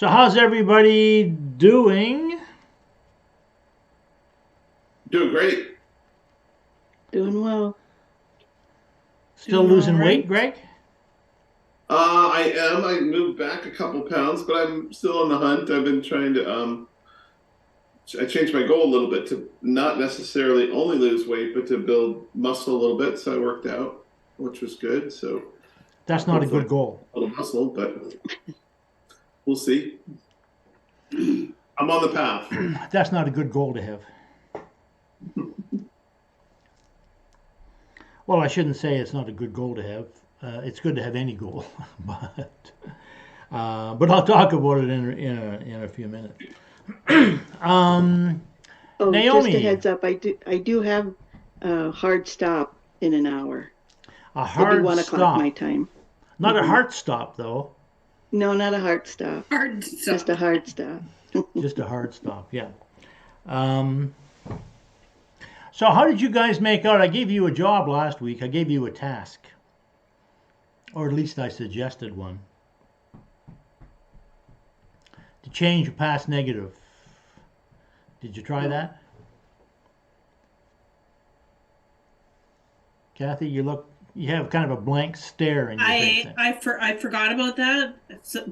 So how's everybody doing? Doing great. Doing well. Still Doing all losing weight, right. Greg? I am. I moved back a couple pounds, but I'm still on the hunt. I've been trying to I changed my goal a little bit to not necessarily only lose weight, but to build muscle a little bit. So I worked out, which was good. So That's not a hopefully good goal. a little muscle, but we'll see. I'm on the path. That's not a good goal to have. Well, I shouldn't say it's not a good goal to have. It's good to have any goal, but I'll talk about it in a few minutes. um, Oh, just a Naomi, heads up. I do have a hard stop in an hour. a It'll be hard 1 o'clock my stop, time. not a hmm heart stop though, No, not a hard stop. Hard Just a stop. hard stop. just a hard stop. Yeah. Um, so how did you guys make out? I gave you a job last week. I gave you a task, or at least I suggested one, to change your past negative. Did you try that? Kathy, you have kind of a blank stare in your face. I forgot about that.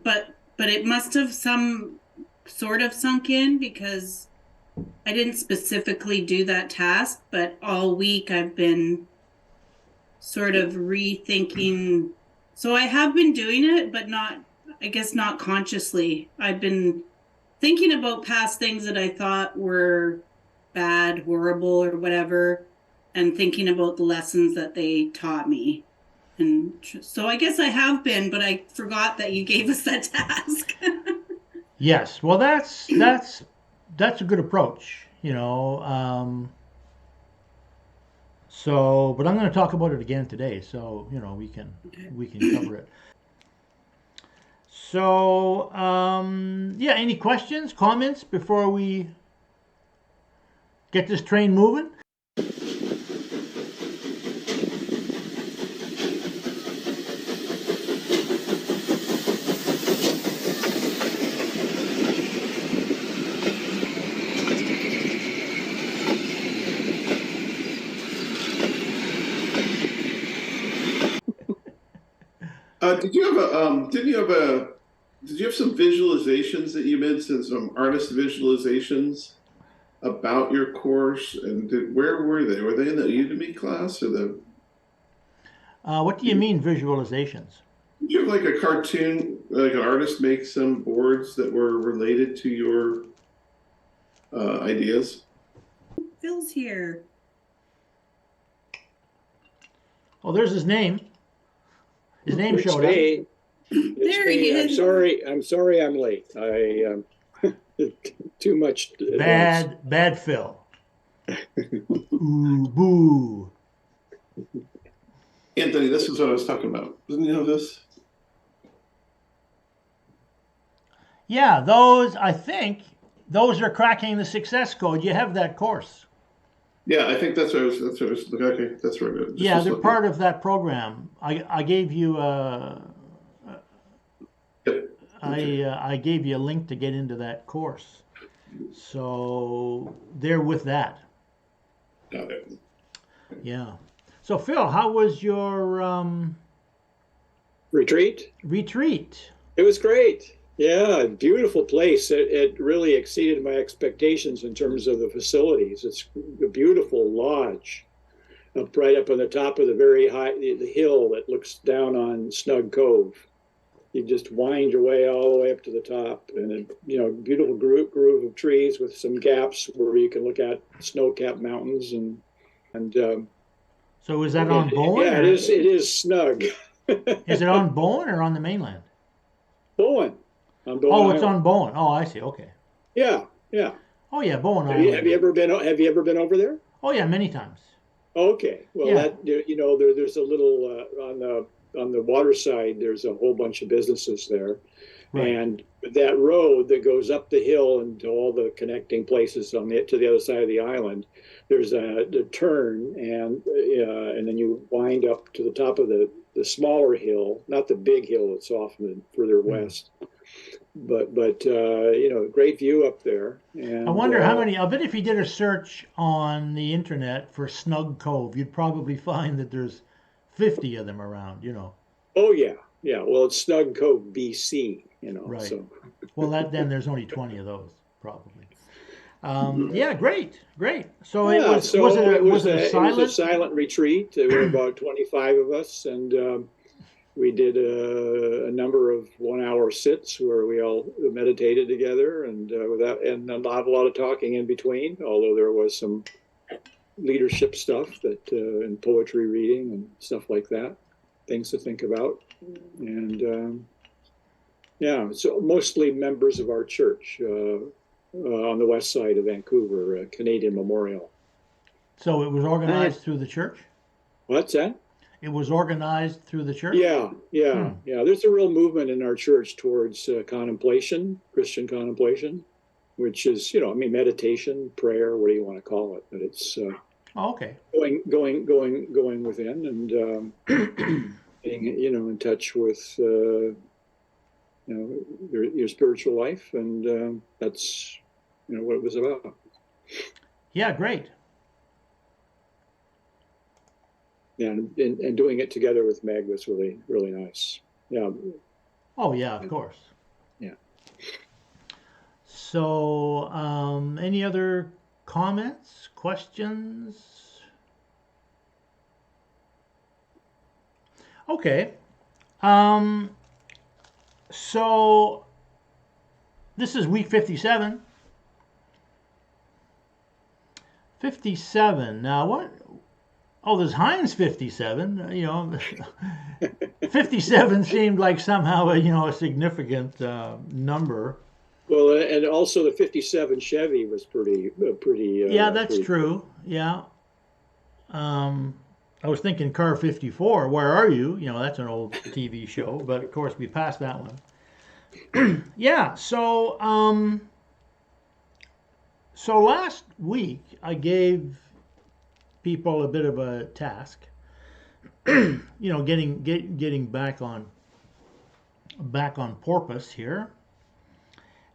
But it must have some sort of sunk in because I didn't specifically do that task, but all week I've been sort of rethinking. So I have been doing it, but not, I guess, not consciously. I've been thinking about past things that I thought were bad, horrible, or whatever, and thinking about the lessons that they taught me. And so I guess I have been, but I forgot that you gave us that task. Yes, well, that's a good approach, you know. So, but I'm going to talk about it again today, so you know Okay. we can cover it. So, yeah, any questions, comments before we get this train moving? Did you have a didn't you have a did you have some visualizations that you made, some artist visualizations about your course? And where were they? Were they in the Udemy class or the? What do you mean visualizations? Did you have like a cartoon, like an artist make some boards that were related to your ideas? Phil's here. Oh, there's his name. His name It's showed up. me. It's There he me. I'm is. sorry. I'm sorry. I'm late. I too much advance. Bad Phil. Ooh, boo. Anthony, this is what I was talking about. Didn't you know this? Yeah, I think those are cracking the success code. You have that course. Yeah, I think that's what I was. That's what I was. Okay, that's right. Just Yeah, was they're looking. part of that program. I gave you Yep. Okay. I gave you a link to get into that course. So they're with that. Got it. Yeah. So Phil, how was your Retreat. retreat? It was great. Yeah, beautiful place. It really exceeded my expectations in terms of the facilities. It's a beautiful lodge right up on the top of the very high the hill that looks down on Snug Cove. You just wind your way all the way up to the top, and beautiful groove of trees with some gaps where you can look at snow-capped mountains and So is that on Bowen yeah, it or is. It is snug. is it on Bowen or on the mainland? Bowen, on Bowen Oh, it's Island. on Bowen. Oh, I see. Okay. Yeah, yeah. Oh yeah, Bowen Have you Island. ever been? Have you ever been over there? Oh yeah, many times. Okay. Well, Yeah. there's a little on the water side. There's a whole bunch of businesses there, Right. and that road that goes up the hill and to all the connecting places to the other side of the island. There's a turn, and then you wind up to the top of the smaller hill, not the big hill that's off further Hmm. west. great view up there. And I wonder how many. I bet if you did a search on the internet for Snug Cove, you'd probably find that there's 50 of them around. Oh yeah, yeah. Well, it's Snug Cove, BC. Right. So Well, then there's only 20 of those probably. Yeah, great. So it yeah, was. so Was it it was a a silent? silent retreat. There were about 25 of us, and we did a number of 1-hour sits where we all meditated together, and not a lot of talking in between. Although there was some leadership stuff and poetry reading and stuff like that, things to think about, and yeah, so mostly members of our church on the west side of Vancouver, Canadian Memorial. So it was organized through the church. What's that? It was organized through the church. Yeah. There's a real movement in our church towards contemplation, Christian contemplation, which is, meditation, prayer, what do you want to call it? But it's Oh, okay. going within and being, in touch with, your spiritual life, and that's, what it was about. Yeah, great. Yeah, and doing it together with Meg was really, really nice. Yeah. Oh, yeah, of course. Yeah. So, any other comments, questions? Okay. So this is week 57. 57. Now what? Oh, there's Heinz 57. 57 seemed like somehow a significant number. Well, and also the 57 Chevy was pretty. Yeah, that's pretty true. Yeah. I was thinking Car 54. Where are you? That's an old TV show, but of course we passed that one. Yeah. So last week I gave people a bit of a task. Getting back on porpoise here.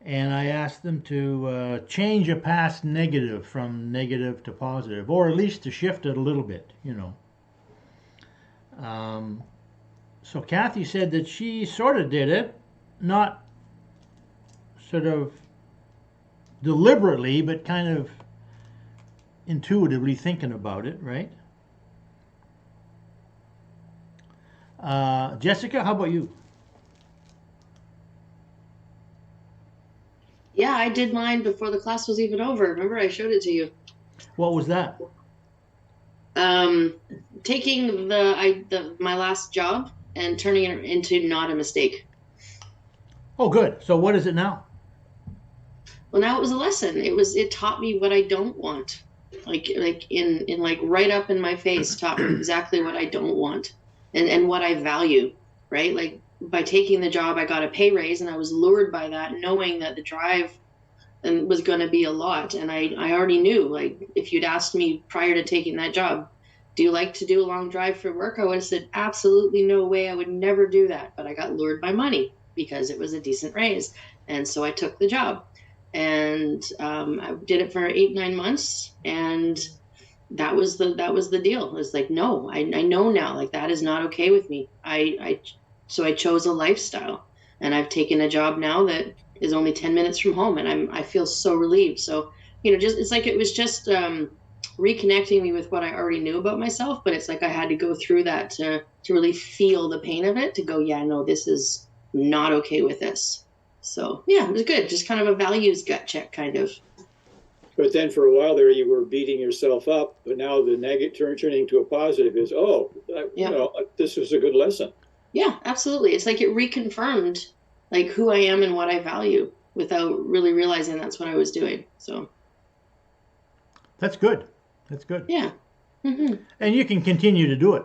And I asked them to change a past negative from negative to positive, or at least to shift it a little bit, So Kathy said that she sort of did it, not sort of deliberately, but kind of intuitively thinking about it, right? Jessica, how about you? Yeah, I did mine before the class was even over. Remember, I showed it to you. What was that? Taking my last job and turning it into not a mistake. Oh, good. So what is it now? Well, now it was a lesson. It taught me what I don't want. Like right up in my face, taught me exactly what I don't want and what I value, right? Like by taking the job, I got a pay raise, and I was lured by that, knowing that the drive was going to be a lot. And I already knew, like, if you'd asked me prior to taking that job, do you like to do a long drive for work? I would have said, absolutely no way. I would never do that. But I got lured by money because it was a decent raise. And so I took the job, and I did it for 8-9 months. And that was the deal. It was like, no, I know now, like, that is not okay with me. So I chose a lifestyle, and I've taken a job now that is only 10 minutes from home, and I feel so relieved. So, it's like it was just reconnecting me with what I already knew about myself, but it's like I had to go through that to really feel the pain of it, to go, yeah, no, this is not okay with this. So yeah, it was good. Just kind of a values gut check, kind of. But then for a while there, you were beating yourself up, but now the negative turning to a positive is, this was a good lesson. Yeah, absolutely. It's like it reconfirmed like who I am and what I value without really realizing that's what I was doing. So that's good. That's good. Yeah. Mm-hmm. And you can continue to do it.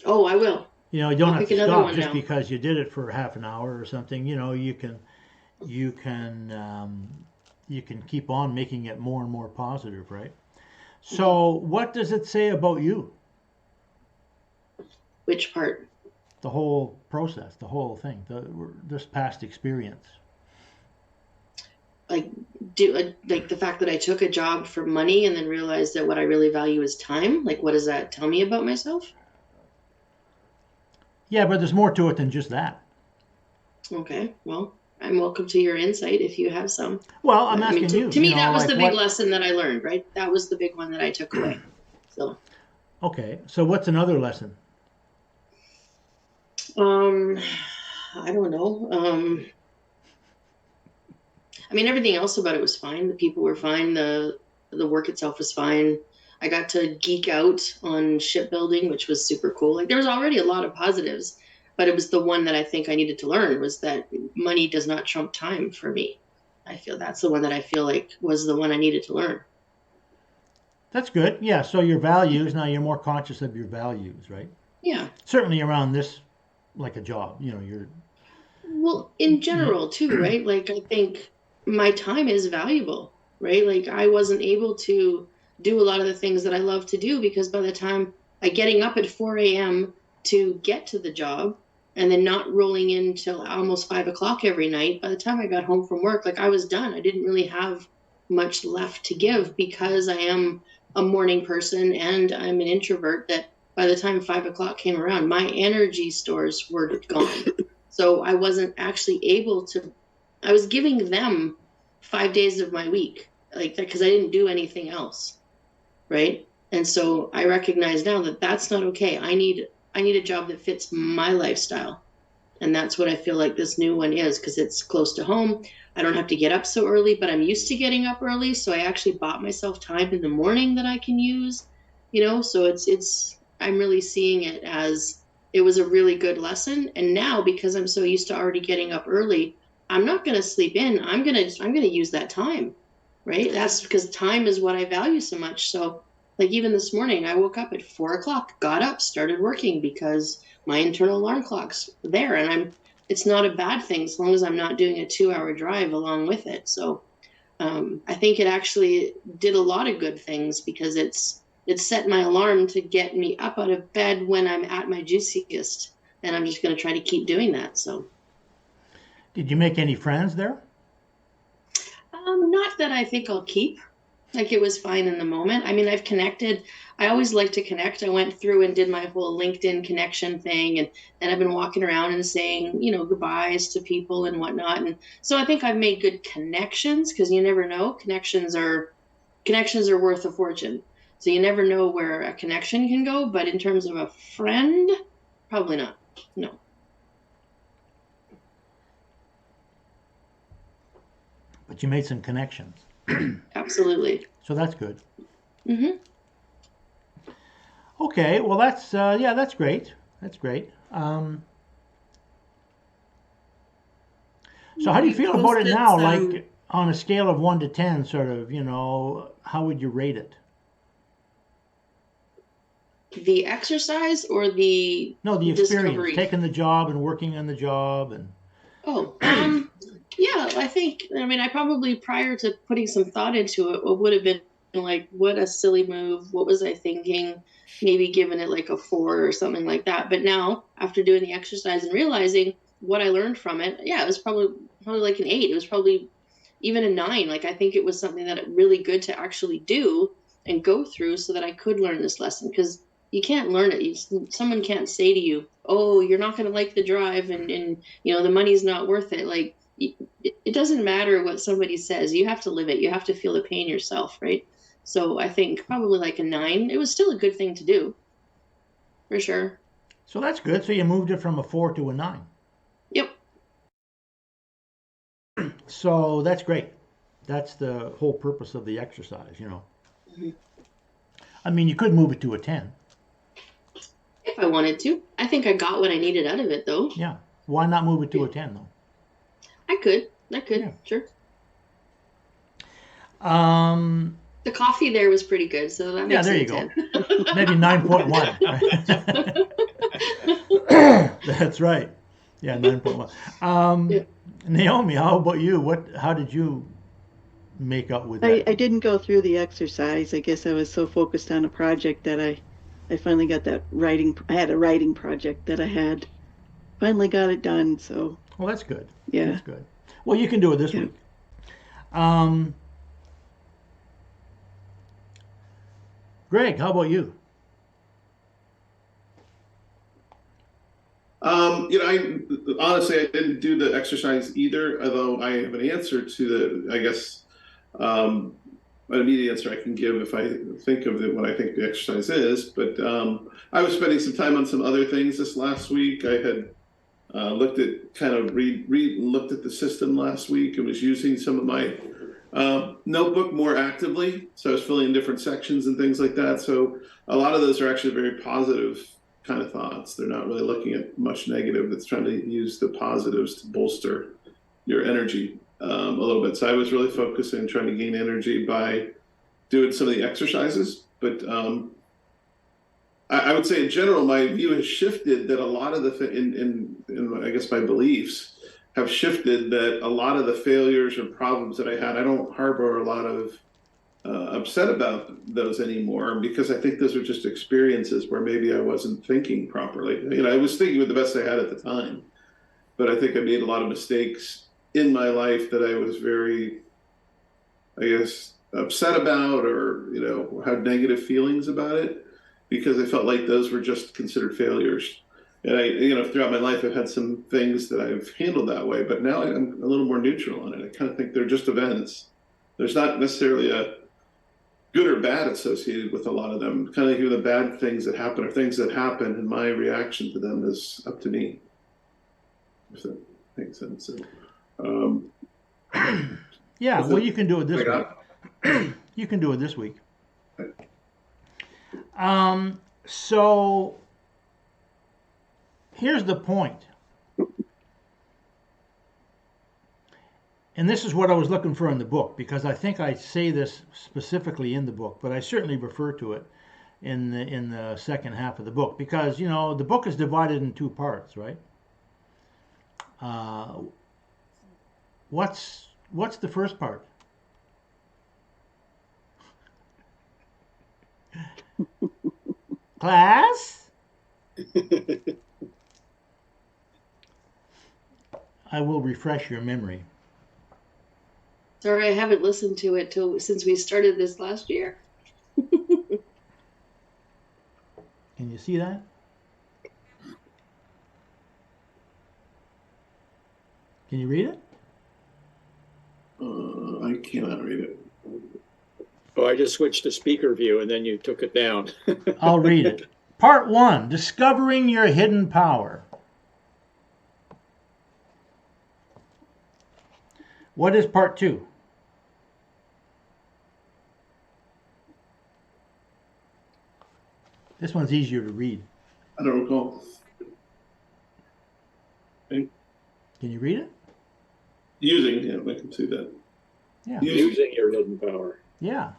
Oh, I will. You don't have to stop just because you did it for half an hour or something. You can keep on making it more and more positive, right? So what does it say about you? Which part? the whole process, the whole thing, this past experience? Like like the fact that I took a job for money and then realized that what I really value is time. Like, what does that tell me about myself? Yeah, but there's more to it than just that. Okay, well, I'm welcome to your insight if you have some. Well, I'm I mean, asking you. to me, you know, that was like the big what- lesson that I learned, right? That was the big one that I took away. So, Okay, so what's another lesson? I don't know. I mean, everything else about it was fine. The people were fine. The work itself was fine. I got to geek out on shipbuilding, which was super cool. Like, there was already a lot of positives, but it was the one that I think I needed to learn was that money does not trump time for me. I feel that's the one that I feel like was the one I needed to learn. That's good. Yeah, so your values, now you're more conscious of your values, right? Yeah. Certainly around this, like a job, you know, you're, Well, in general, too, right? Like, I think my time is valuable, right? Like, I wasn't able to do a lot of the things that I love to do because by the time getting up at 4 a.m. to get to the job and then not rolling in till almost 5 o'clock every night, by the time I got home from work, like, I was done. I didn't really have much left to give because I am a morning person and I'm an introvert that by the time 5 o'clock came around, my energy stores were gone. So I wasn't actually able to, I was giving them 5 days of my week, like that, because I didn't do anything else. Right. And so I recognize now that that's not okay. I need a job that fits my lifestyle. And that's what I feel like this new one is because it's close to home. I don't have to get up so early, but I'm used to getting up early. So I actually bought myself time in the morning that I can use, you know, so I'm really seeing it as it was a really good lesson. And now because I'm so used to already getting up early, I'm not going to sleep in. I'm going to use that time, right? That's because time is what I value so much. So like even this morning, I woke up at 4 o'clock, got up, started working because my internal alarm clock's there. And it's not a bad thing as long as I'm not doing a 2-hour drive along with it. So I think it actually did a lot of good things because it set my alarm to get me up out of bed when I'm at my juiciest. And I'm just going to try to keep doing that. So. did you make any friends there? Not that I think I'll keep. Like it was fine in the moment. I mean, I've connected. I always like to connect. I went through and did my whole LinkedIn connection thing, and I've been walking around and saying, you know, goodbyes to people and whatnot. And so I think I've made good connections because you never know. Connections are worth a fortune. So you never know where a connection can go. But in terms of a friend, probably not. No. But you made some connections. Absolutely. So that's good. Mm-hmm. Okay, well that's that's great. That's great. So how do you feel about it posted now? some- Like on a scale of 1 to 10, sort of, you know, how would you rate it? The exercise or the No, the experience, discovery? taking the job and working on the job and Oh, yeah, I think, I mean, I probably, prior to putting some thought into it, would have been like, what a silly move. What was I thinking? Maybe giving it like a 4 or something like that. But now, after doing the exercise and realizing what I learned from it, yeah, it was probably like an 8. It was probably even a 9. Like, I think it was something that really good to actually do and go through so that I could learn this lesson. Because you can't learn it. Someone can't say to you, oh, you're not going to like the drive and, you know, the money's not worth it. Like, it doesn't matter what somebody says. You have to live it. You have to feel the pain yourself, right? So I think probably like a 9. It was still a good thing to do, for sure. so that's good. So you moved it from a 4 to a 9. Yep. So that's great. That's the whole purpose of the exercise, you know. Mhm. I mean, you could move it to a 10. If I wanted to. I think I got what I needed out of it, though. Yeah. Why not move it to a 10 though? I could. Yeah. Sure. Um, The coffee there was pretty good, so that Yeah, makes there it you go. 10. maybe 9.1. That's right. Yeah, 9.1. Yeah. Naomi, how about you? How did you make up with that? I didn't go through the exercise. I guess I was so focused on a project that I finally got that writing. I had a writing project that I had finally got it done. So Well, that's good. yeah. That's good. Well, you can do it this Yeah. week. Um, Greg, how about you? I honestly I didn't do the exercise either, although I have an answer to the, I guess, um, an immediate answer I can give if I think of it, what I think the exercise is. But I was spending some time on some other things this last week. I had looked at kind of looked at the system last week and was using some of my notebook more actively. So I was filling in different sections and things like that. So a lot of those are actually very positive kind of thoughts. They're not really looking at much negative. It's trying to use the positives to bolster your energy a little bit. So I was really focusing, trying to gain energy by doing some of the exercises. But I would say in general, my view has shifted that a lot of in I guess my beliefs have shifted, that a lot of the failures or problems that I had, I don't harbor a lot of upset about those anymore, because I think those are just experiences where maybe I wasn't thinking properly. I was thinking with the best I had at the time, but I think I made a lot of mistakes in my life that I was very, I guess, upset about, or had negative feelings about it, because I felt like those were just considered failures. And throughout my life, I've had some things that I've handled that way, but now I'm a little more neutral on it. I kind of think they're just events. There's not necessarily a good or bad associated with a lot of them. Kind of even the bad things that happen are things that happen, and my reaction to them is up to me. If that makes sense. So, Yeah, well, you can do it this I week. got You can do it this week. So here's the point. And this is what I was looking for in the book, because I think I say this specifically in the book, but I certainly refer to it in the second half of the book, because the book is divided in two parts, right? What's the first part? Class? I will refresh your memory. Sorry, I haven't listened to it since we started this last year. Can you see that? Can you read it? I cannot read it. Oh, I just switched to speaker view and then you took it down. I'll read it. Part 1, Discovering Your Hidden Power. What is part 2? This one's easier to read. I don't recall. Can you read it? Yeah, I can see that. Yeah. Using your hidden power. Yeah.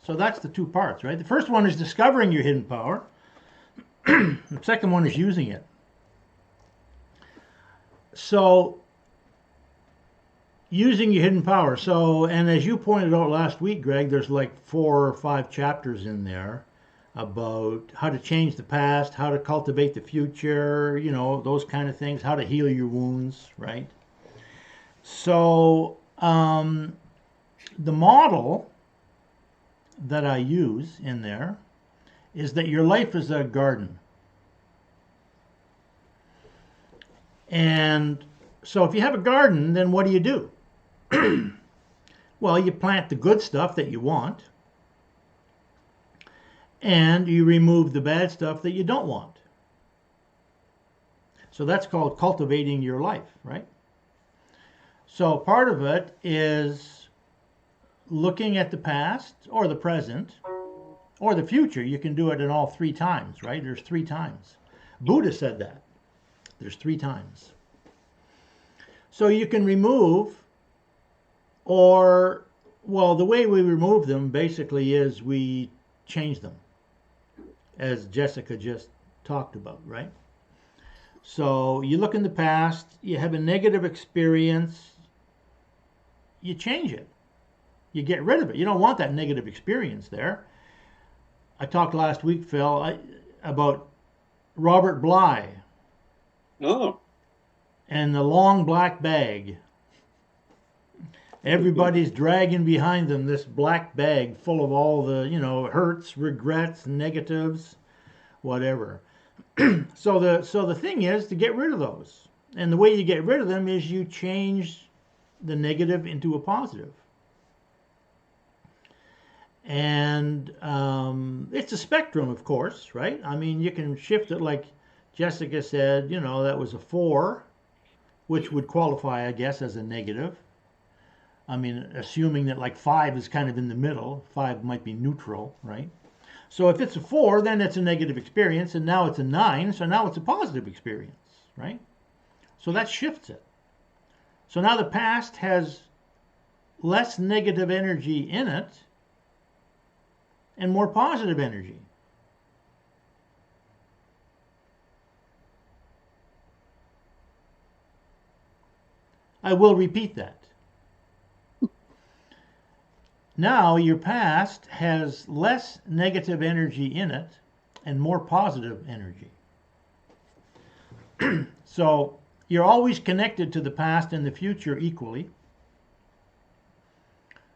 So that's the two parts, right? The first one is discovering your hidden power. The second one is using it. So, using your hidden power. So, and as you pointed out last week, Greg, there's like 4 or 5 chapters in there about how to change the past, how to cultivate the future, those kind of things, how to heal your wounds, right? So, the model that I use in there is that your life is a garden. And so if you have a garden, then what do? Well, you plant the good stuff that you want, and you remove the bad stuff that you don't want. So that's called cultivating your life, right? So part of it is looking at the past or the present or the future. You can do it in all 3 times, right? There's 3 times. Buddha said that. There's 3 times. So you can remove, or, well, the way we remove them basically is we change them, as Jessica just talked about, right? So you look in the past, you have a negative experience, you change it. You get rid of it. You don't want that negative experience there. I talked last week, Phil, about Robert Bly. Oh, and the long black bag. Everybody's dragging behind them this black bag full of all the, hurts, regrets, negatives, whatever. So the thing is to get rid of those. And the way you get rid of them is you change the negative into a positive. And it's a spectrum, of course, right? I mean, you can shift it like Jessica said, that was a 4, which would qualify, I guess, as a negative. I mean, assuming that like 5 is kind of in the middle, 5 might be neutral, right? So if it's a 4, then it's a negative experience, and now it's a 9, so now it's a positive experience, right? So that shifts it. So now the past has less negative energy in it and more positive energy. I will repeat that. Now your past has less negative energy in it and more positive energy. So you're always connected to the past and the future equally.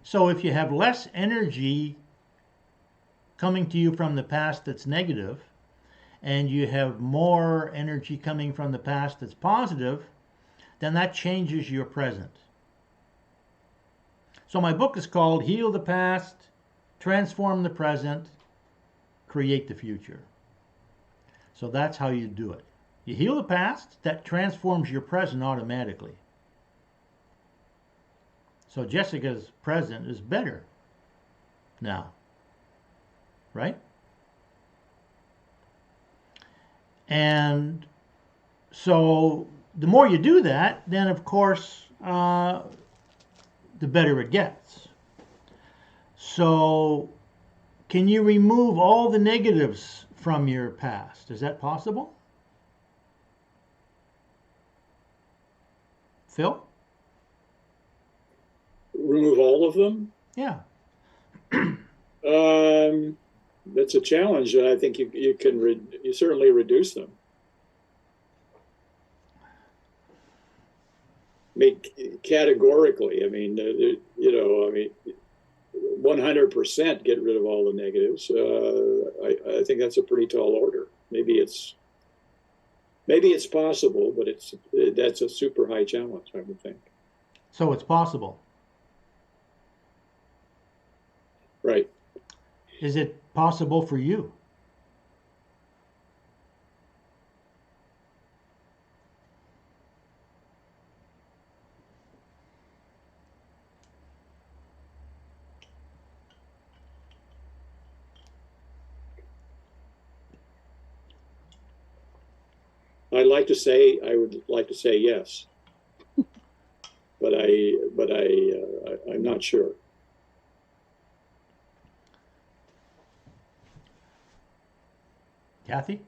So if you have less energy coming to you from the past that's negative, and you have more energy coming from the past that's positive, then that changes your present. So my book is called Heal the Past, Transform the Present, Create the Future. So that's how you do it. You heal the past, that transforms your present automatically. So Jessica's present is better now, right? And so the more you do that, then of course, the better it gets. So can you remove all the negatives from your past? Is that possible? Phil? Remove all of them? Yeah. That's a challenge, and I think you can you certainly reduce them. Categorically, I mean, 100% get rid of all the negatives. I think that's a pretty tall order. Maybe it's possible, but that's a super high challenge, I would think. So it's possible. Right. Is it possible for you? I would like to say yes, but I'm not sure. Kathy?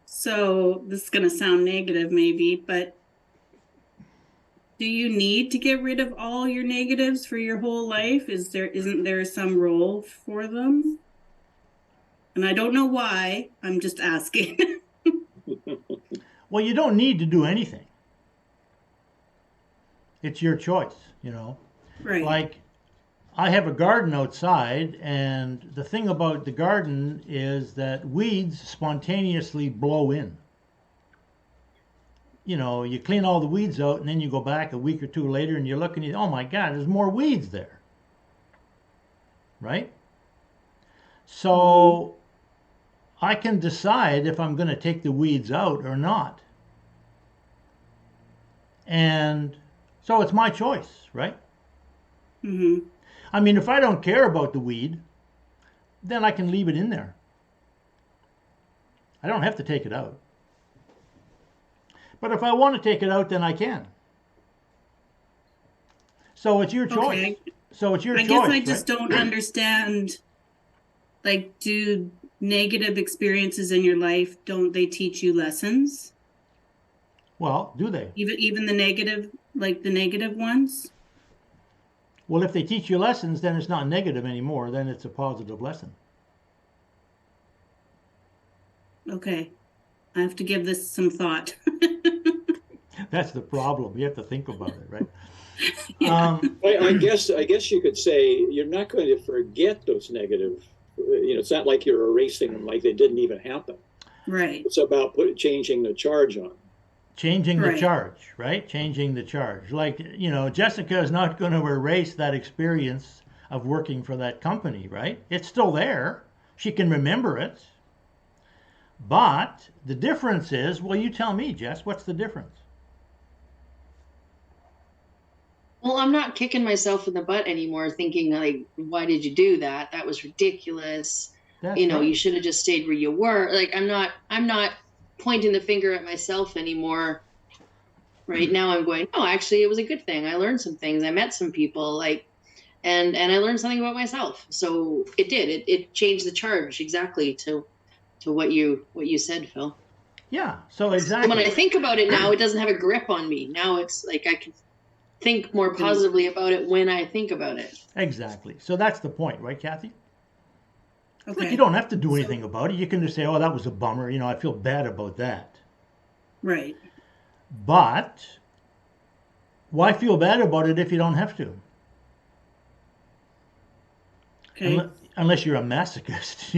So this is going to sound negative maybe, but do you need to get rid of all your negatives for your whole life? Isn't there some role for them? And I don't know why, I'm just asking. Well, you don't need to do anything. It's your choice, Right. Like, I have a garden outside, and the thing about the garden is that weeds spontaneously blow in. You clean all the weeds out, and then you go back a week or two later, and you're looking at, oh my God, there's more weeds there. Right? So I can decide if I'm going to take the weeds out or not. And so it's my choice, right? Mm-hmm. I mean, if I don't care about the weed, then I can leave it in there. I don't have to take it out. But if I want to take it out, then I can. So it's your choice. Okay. So it's your choice. I guess I just don't understand, like, do negative experiences in your life, don't they teach you lessons? Well, do they? Even the negative, like the negative ones? Well, if they teach you lessons, then it's not negative anymore. Then it's a positive lesson. Okay. I have to give this some thought. That's the problem. You have to think about it, right? Yeah. I guess you could say you're not going to forget those negative. It's not like you're erasing them like they didn't even happen. Right. It's about changing the charge on. Changing the Right. charge, right? Changing the charge. Like, Jessica is not going to erase that experience of working for that company, right? It's still there. She can remember it. But the difference is, well, you tell me, Jess, what's the difference? Well, I'm not kicking myself in the butt anymore, thinking like, why did you do that? That was ridiculous. That's You right. should have just stayed where you were. Like, I'm not pointing the finger at myself anymore. Right now I'm going, oh, actually it was a good thing. I learned some things. I met some people, like, and I learned something about myself. So it did. It changed the charge exactly to what you said, Phil. Yeah, so And when I exactly. think about it now, it doesn't have a grip on me. Now it's like I can think more positively about it when I think about it. Exactly. So that's the point, right, Kathy? Look, Okay. you don't have to do anything about it. You can just say, oh, that was a bummer. I feel bad about that. Right. But why feel bad about it if you don't have to? Okay. Unless you're a masochist,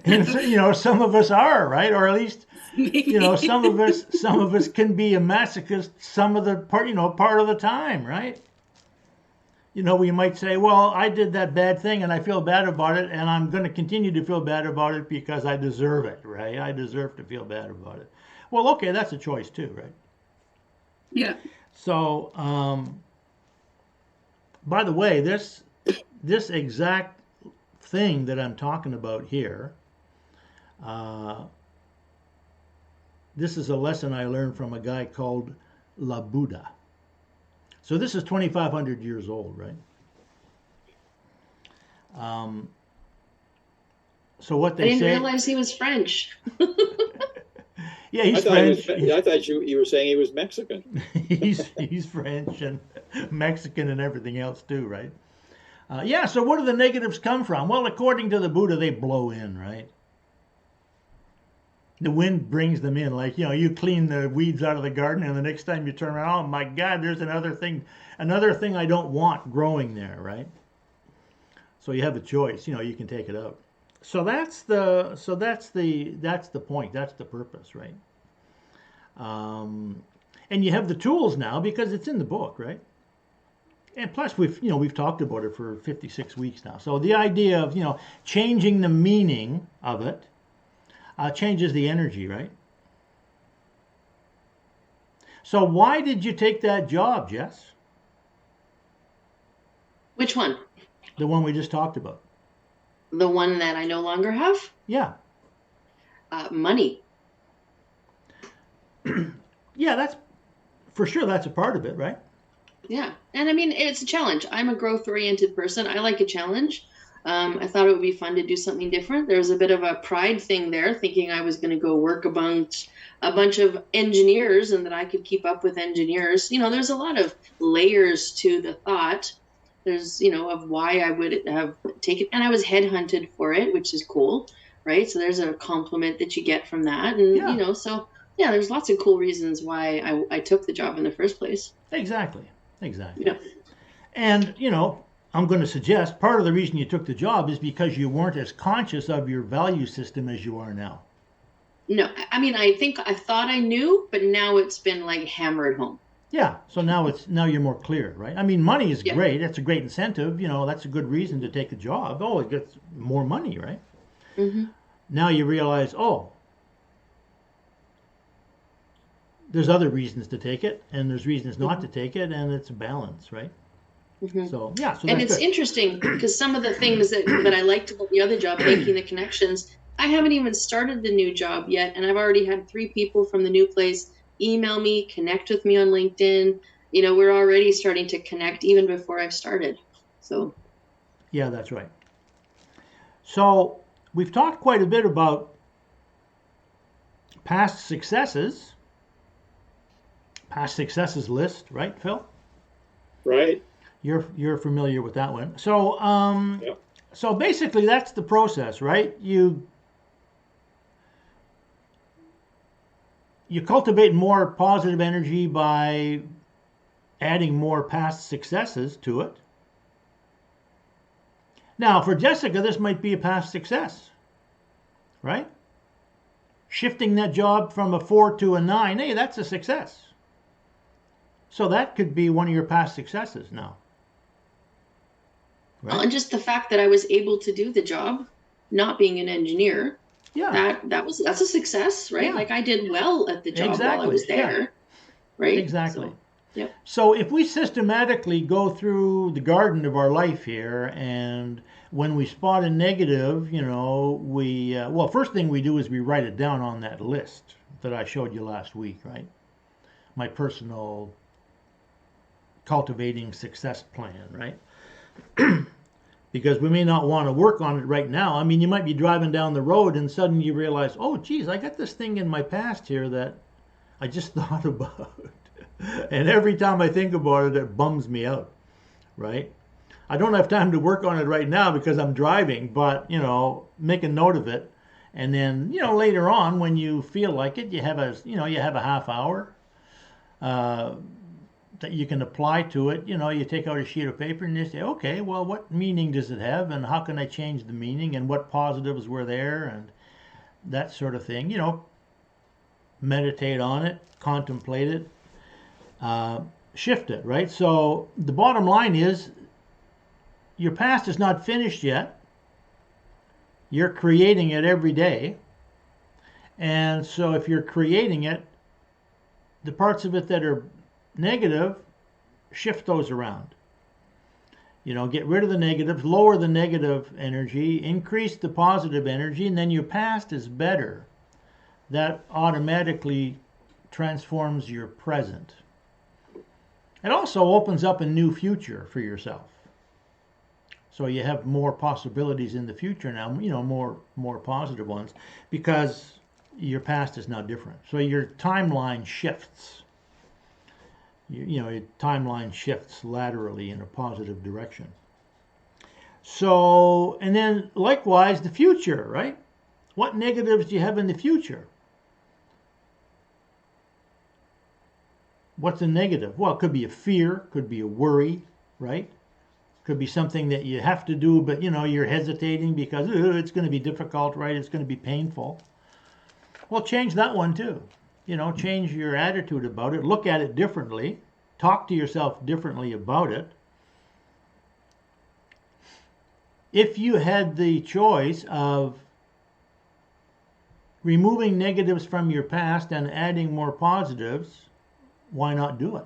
And some of us are, right? Or at least, some of us can be a masochist some of the part of the time, right? We might say, well, I did that bad thing and I feel bad about it, and I'm going to continue to feel bad about it because I deserve it, right? I deserve to feel bad about it. Well, okay, that's a choice too, right? Yeah. So, by the way, this exact thing that I'm talking about here, this is a lesson I learned from a guy called La Buddha. So this is 2,500 years old, right? So what I they didn't say, realize he was French. yeah, he's French. I thought you were saying he was Mexican. He's French and Mexican and everything else too, right? Yeah. So where do the negatives come from? Well, according to the Buddha, they blow in, right? The wind brings them in. Like, you clean the weeds out of the garden, and the next time you turn around, oh my God, there's another thing I don't want growing there, right? So you have a choice. You can take it out. So that's the point. That's the purpose, right? And you have the tools now because it's in the book, right? And plus, we've talked about it for 56 weeks now. So the idea of changing the meaning of it changes the energy, right? So why did you take that job, Jess? Which one? The one we just talked about. The one that I no longer have? Yeah. Money. Yeah, that's for sure. That's a part of it, right? Yeah. And I mean, it's a challenge. I'm a growth oriented person. I like a challenge. I thought it would be fun to do something different. There was a bit of a pride thing there, thinking I was going to go work amongst a bunch of engineers and that I could keep up with engineers. There's a lot of layers to the thought. There's, of why I would have taken, and I was headhunted for it, which is cool, right? So there's a compliment that you get from that. And, Yeah. So yeah, there's lots of cool reasons why I took the job in the first place. Exactly. Yeah. And, I'm going to suggest part of the reason you took the job is because you weren't as conscious of your value system as you are now. No, I mean, I thought I knew, but now it's been like hammered home. Yeah. So now you're more clear, right? I mean, money is Yeah. great. That's a great incentive. That's a good reason to take a job. Oh, it gets more money, right? Mm-hmm. Now you realize, oh, there's other reasons to take it, and there's reasons not to take it, and it's a balance, right? Mm-hmm. So yeah, so And that's it's good. interesting because some of the things that I liked about the other job, making the connections, I haven't even started the new job yet, and I've already had 3 people from the new place email me, connect with me on LinkedIn. We're already starting to connect even before I've started. So Yeah, that's right. So we've talked quite a bit about past successes list, right, Phil? Right? You're familiar with that one. So Yep. so basically that's the process, right? You you cultivate more positive energy by adding more past successes to it. Now, for Jessica, this might be a past success, right? Shifting that job from a 4 to a 9, hey, that's a success. So that could be one of your past successes now. Well, and just the fact that I was able to do the job, not being an engineer, Yeah, that's a success, right? Yeah. Like I did well at the job while I Exactly, was there, right? exactly. So, yep. So if we systematically go through the garden of our life here, and when we spot a negative, we well, first thing we do is we write it down on that list that I showed you last week, right? My personal cultivating success plan, right? Because we may not want to work on it right now. I mean, you might be driving down the road and suddenly you realize, oh, geez, I got this thing in my past here that I just thought about. And every time I think about it, it bums me out, right? I don't have time to work on it right now because I'm driving, but, make a note of it. And then, later on when you feel like it, you have a half hour that you can apply to it. You take out a sheet of paper and you say, okay, well, what meaning does it have and how can I change the meaning and what positives were there and that sort of thing. Meditate on it, contemplate it, shift it, right? So the bottom line is your past is not finished yet. You're creating it every day. And so if you're creating it, the parts of it that are negative, shift those around. Get rid of the negatives, lower the negative energy, increase the positive energy, and then your past is better. That automatically transforms your present. It also opens up a new future for yourself. So you have more possibilities in the future now, more positive ones, because your past is now different. So your timeline shifts. Your timeline shifts laterally in a positive direction. So, and then likewise, the future, right? What negatives do you have in the future? What's a negative? Well, it could be a fear, could be a worry, right? Could be something that you have to do, but you're hesitating because it's going to be difficult, right? It's going to be painful. Well, change that one too. Change your attitude about it. Look at it differently. Talk to yourself differently about it. If you had the choice of removing negatives from your past and adding more positives, why not do it?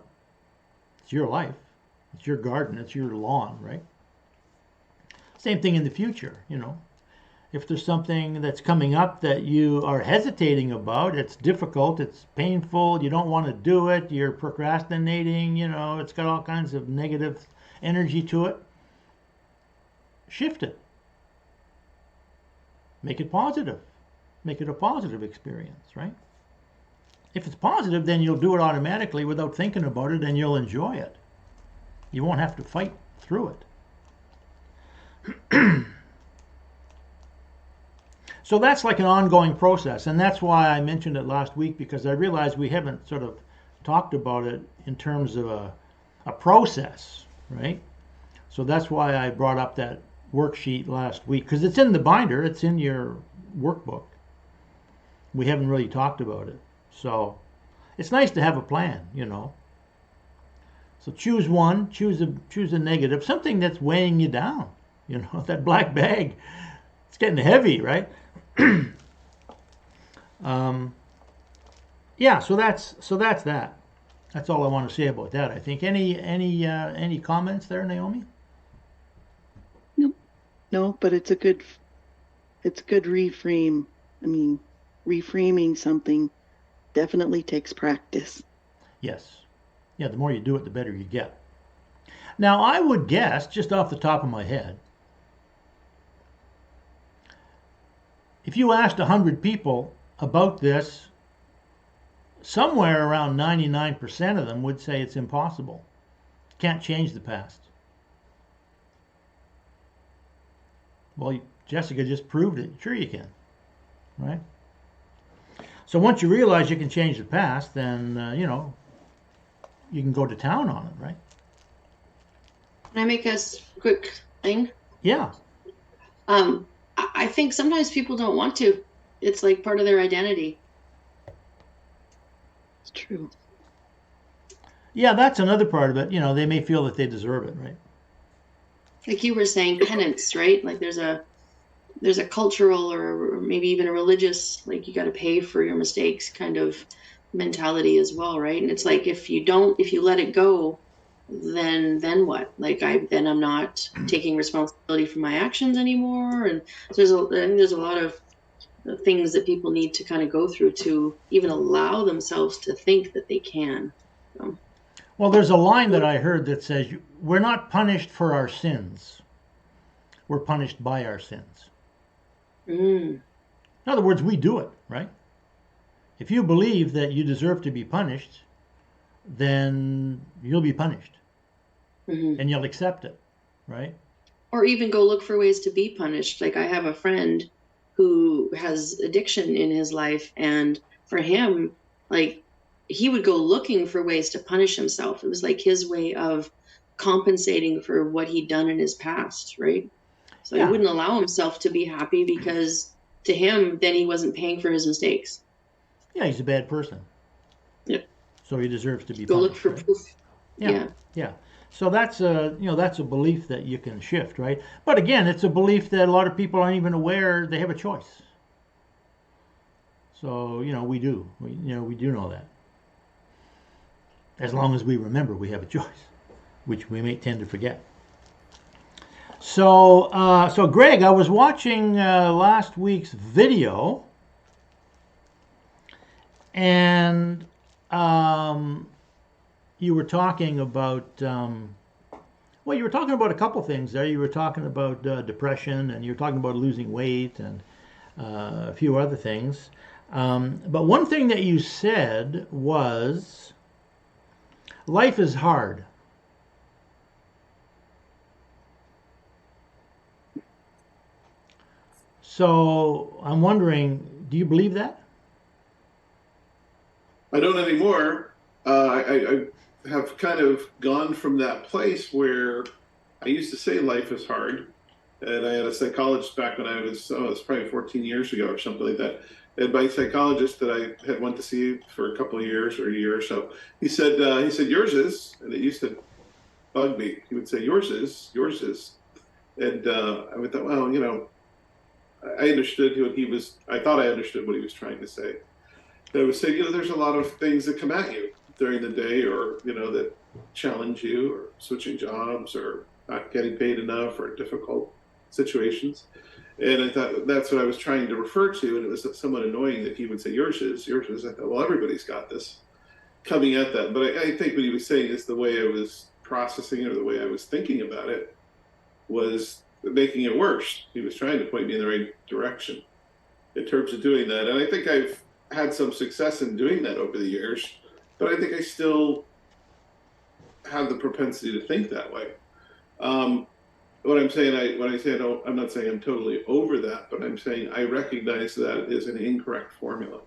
It's your life. It's your garden. It's your lawn, right? Same thing in the future, If there's something that's coming up that you are hesitating about, it's difficult, it's painful, you don't want to do it, you're procrastinating, it's got all kinds of negative energy to it, shift it. Make it positive. Make it a positive experience, right? If it's positive, then you'll do it automatically without thinking about it and you'll enjoy it. You won't have to fight through it. So that's like an ongoing process, and that's why I mentioned it last week, because I realized we haven't sort of talked about it in terms of a process, right? So that's why I brought up that worksheet last week, because it's in the binder, it's in your workbook. We haven't really talked about it. So it's nice to have a plan, So choose one, choose a negative, something that's weighing you down, that black bag. It's getting heavy, right? Yeah, so that's that. That's all I want to say about that. I think any comments there, Naomi? No, but it's a good reframe. I mean, reframing something definitely takes practice. Yes. Yeah, the more you do it, the better you get. Now, I would guess, just off the top of my head, if you asked 100 people about this, somewhere around 99% of them would say it's impossible. Can't change the past. Well, Jessica just proved it. Sure you can, right? So once you realize you can change the past, then, you can go to town on it, right? Can I make a quick thing? Yeah. I think sometimes people don't want to. It's like part of their identity. It's true. Yeah, that's another part of it. They may feel that they deserve it, right? Like you were saying, penance, right? Like there's a cultural or maybe even a religious, like you got to pay for your mistakes kind of mentality as well, right? And it's like if you let it go, then what? Like I'm not taking responsibility for my actions anymore. And I think there's a lot of things that people need to kind of go through to even allow themselves to think that they can. Well, there's a line that I heard that says, we're not punished for our sins. We're punished by our sins. Mm. In other words, we do it, right? If you believe that you deserve to be punished, then you'll be punished. Mm-hmm. And you'll accept it, right? Or even go look for ways to be punished. Like I have a friend who has addiction in his life, and for him, like he would go looking for ways to punish himself. It was like his way of compensating for what he'd done in his past, right? So Yeah. he wouldn't allow himself to be happy because to him, then he wasn't paying for his mistakes. Yeah, he's a bad person. Yep. So he deserves to be Go punished. look for right? proof. Yeah. Yeah. So that's a belief that you can shift, right? But again, it's a belief that a lot of people aren't even aware they have a choice. So, we do. We do know that. As long as we remember we have a choice, which we may tend to forget. So Greg, I was watching last week's video, and you were talking about, you were talking about a couple things there. You were talking about depression, and you were talking about losing weight, and a few other things. But one thing that you said was, life is hard. So I'm wondering, do you believe that? I don't anymore. I have kind of gone from that place where I used to say life is hard. And I had a psychologist back when it was probably 14 years ago or something like that. And my psychologist that I had went to see for a couple of years or a year or so, he said, yours is, and it used to bug me. He would say, yours is. And I would thought, well, I understood what he was, I thought I understood what he was trying to say. I would say, there's a lot of things that come at you during the day, or, that challenge you, or switching jobs, or not getting paid enough, or difficult situations. And I thought that's what I was trying to refer to. And it was somewhat annoying that he would say, yours is. I thought, well, everybody's got this coming at that. But I think what he was saying is the way I was processing it, or the way I was thinking about it, was making it worse. He was trying to point me in the right direction in terms of doing that. And I think I've had some success in doing that over the years, but I think I still have the propensity to think that way. What I'm saying, when I say I'm not saying I'm totally over that, but I'm saying I recognize that is an incorrect formula.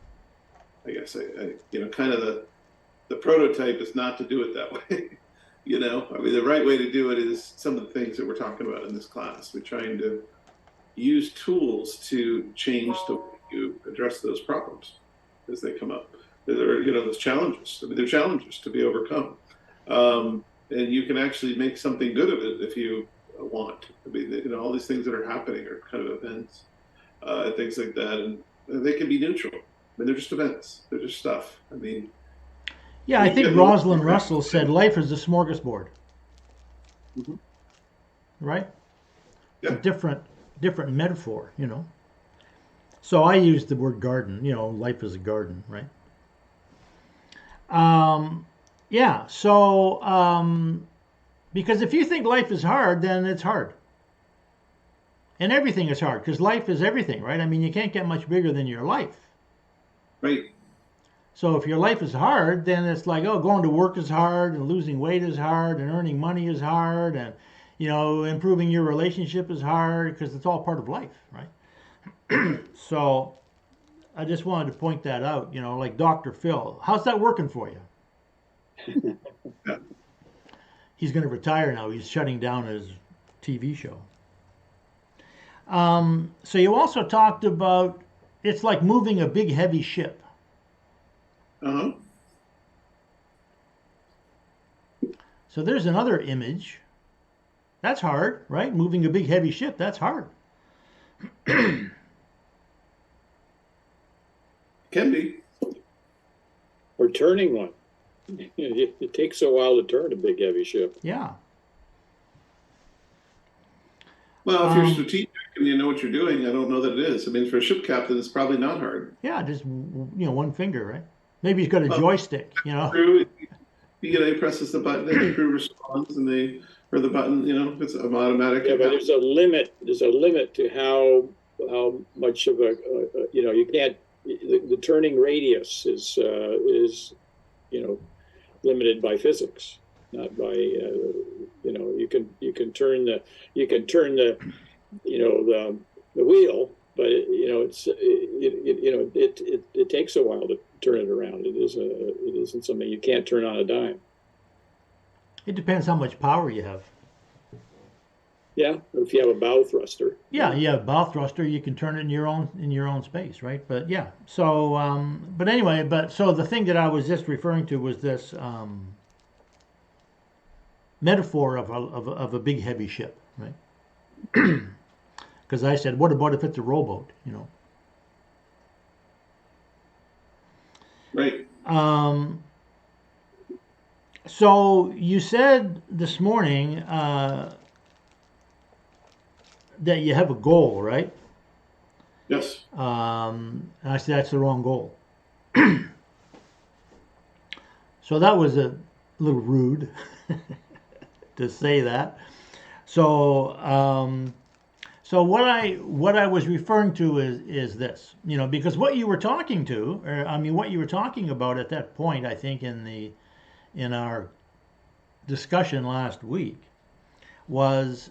I guess I kind of the prototype is not to do it that way. The right way to do it is some of the things that we're talking about in this class. We're trying to use tools to change the way you address those problems as they come up. There are, those challenges. They're challenges to be overcome. And you can actually make something good of it if you want. All these things that are happening are kind of events, things like that, and they can be neutral. They're just events. They're just stuff. Yeah, I think Rosalind Russell said life is a smorgasbord. Mm-hmm. Right? Yeah. A different metaphor, So I use the word garden, life is a garden, right? Yeah, so because if you think life is hard, then it's hard. And everything is hard, because life is everything, right? You can't get much bigger than your life. Right. So if your life is hard, then it's like, going to work is hard, and losing weight is hard, and earning money is hard, and, improving your relationship is hard, because it's all part of life, right? So I just wanted to point that out. You know, like Dr. Phil. How's that working for you? He's going to retire now. He's shutting down his TV show. So you also talked about it's like moving a big heavy ship. Uh-huh. So there's another image. That's hard, right? Moving a big heavy ship, that's hard. Can be. Or turning one. It takes a while to turn a big heavy ship. Yeah. Well, if you're strategic and you know what you're doing, I don't know that it is. I mean, for a ship captain, it's probably not hard. Yeah, just, you know, one finger, right? Maybe he's got a joystick, you know. Crew, he presses the button, and the crew responds, and or the button, you know, it's automatic. Yeah, but there's a limit. There's a limit to how much of you know, you can't. The turning radius is you know, limited by physics, not by you know, you can turn the you know, the wheel, but you know, you know, it takes a while to turn it around. It isn't something you can't turn on a dime. It depends how much power you have. Yeah, if you have a bow thruster. Yeah, you have a bow thruster, you can turn it in your own space, right? But yeah, so but anyway, so the thing that I was just referring to was this metaphor of a big heavy ship, right? Because I said, what about if it's a rowboat, you know? Right. So you said this morning that you have a goal, right? Yes. And I said that's the wrong goal. So that was a little rude to say that. So so what I was referring to is this, you know, because what you were talking to, or I mean what you were talking about at that point, I think in our discussion last week was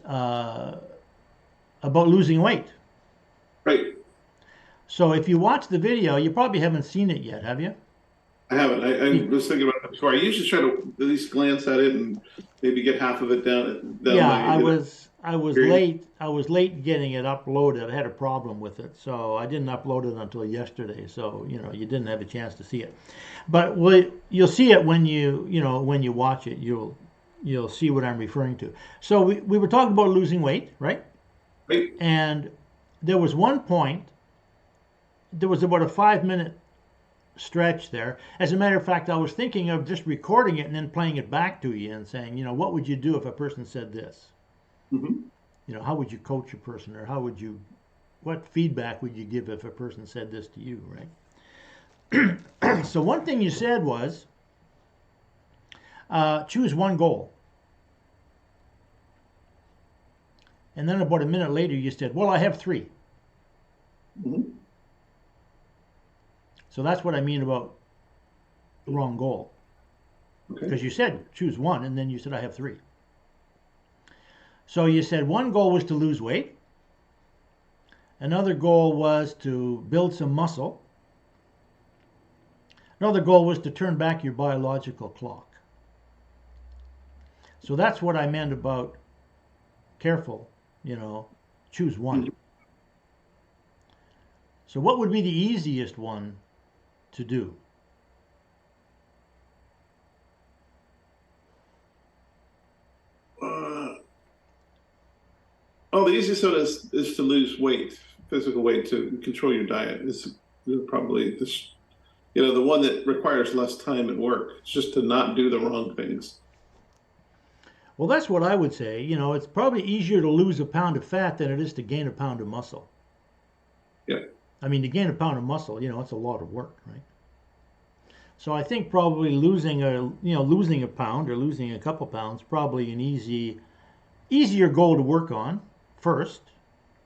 about losing weight. Right. So if you watch the video, you probably haven't seen it yet, have you? I haven't. I was thinking about it before. I usually try to at least glance at it and maybe get half of it down Yeah, my, I was late. I was late getting it uploaded. I had a problem with it, so I didn't upload it until yesterday. So you know, you didn't have a chance to see it. But you'll see it when when you watch it. You'll see what I'm referring to. So we were talking about losing weight, right? Right. And there was one point. There was about a 5-minute stretch there. As a matter of fact, I was thinking of just recording it and then playing it back to you and saying, you know, what would you do if a person said this? Mm-hmm. You know, how would you coach a person, or what feedback would you give if a person said this to you, right? So one thing you said was, choose one goal. And then about a minute later you said, well, I have 3. Mm-hmm. So that's what I mean about the wrong goal. Okay. Because you said choose one, and then you said I have 3. So you said one goal was to lose weight. Another goal was to build some muscle. Another goal was to turn back your biological clock. So that's what I meant about careful, you know, choose one. Mm-hmm. So what would be the easiest one to do? The easiest one is to lose weight, physical weight, to control your diet. Is probably this, you know, the one that requires less time at work. It's just to not do the wrong things. Well, that's what I would say. You know, it's probably easier to lose a pound of fat than it is to gain a pound of muscle. Yeah. I mean, to gain a pound of muscle, you know, it's a lot of work, right? So I think probably losing a pound or losing a couple pounds, probably an easier goal to work on first,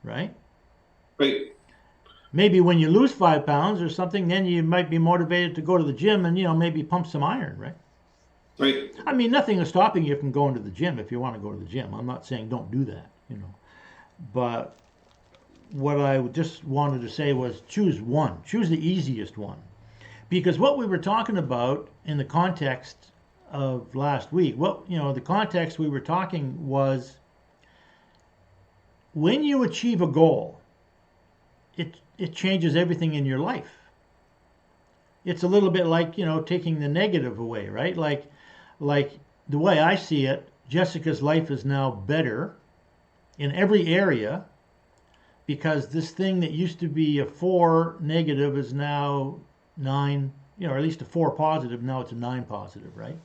right? Right. Maybe when you lose 5 pounds or something, then you might be motivated to go to the gym and, you know, maybe pump some iron, right? Right. I mean, nothing is stopping you from going to the gym if you want to go to the gym. I'm not saying don't do that, you know. But what I just wanted to say was choose one, choose the easiest one. Because what we were talking about in the context of last week, the context we were talking was when you achieve a goal, it changes everything in your life. It's a little bit like, taking the negative away, right? Like the way I see it, Jessica's life is now better in every area because this thing that used to be a 4 negative is now 9, or at least a 4 positive, now it's a 9 positive, right?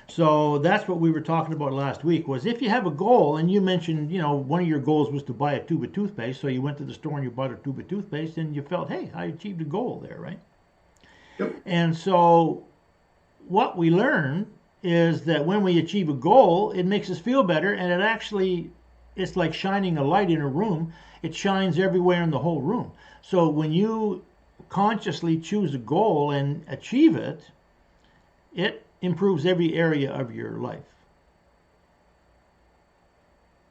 So that's what we were talking about last week was if you have a goal, and you mentioned, one of your goals was to buy a tube of toothpaste, so you went to the store and you bought a tube of toothpaste and you felt, hey, I achieved a goal there, right? Yep. And so what we learn is that when we achieve a goal, it makes us feel better, and it's like shining a light in a room. It shines everywhere in the whole room. So when you consciously choose a goal and achieve it, it improves every area of your life.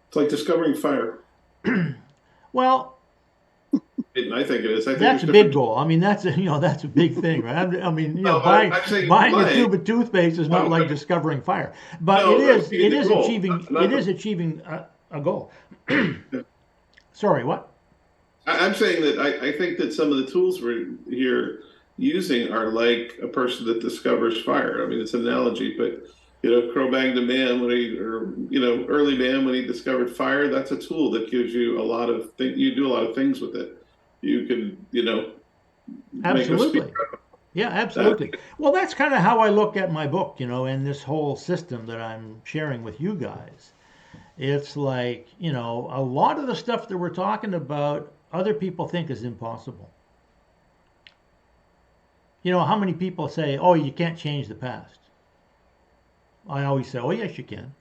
It's like discovering fire. Well, I think it is. I think that's a there's big goal. I mean, that's a big thing, right? I mean, No, buying I'm saying buying a like- tube of toothpaste is not No, like but- discovering fire, but No, it that's is the goal, achieving not the- achieving a goal. Sorry, what? I'm saying that I think that some of the tools you're using are like a person that discovers fire. I mean, it's an analogy, but Cro-Magnon man early man when he discovered fire, that's a tool that gives you a lot of things. You do a lot of things with it. You can, make a Absolutely. speaker. Yeah, absolutely. Well, that's kind of how I look at my book, and this whole system that I'm sharing with you guys. It's like, a lot of the stuff that we're talking about, other people think is impossible. How many people say, oh, you can't change the past? I always say, oh, yes, you can.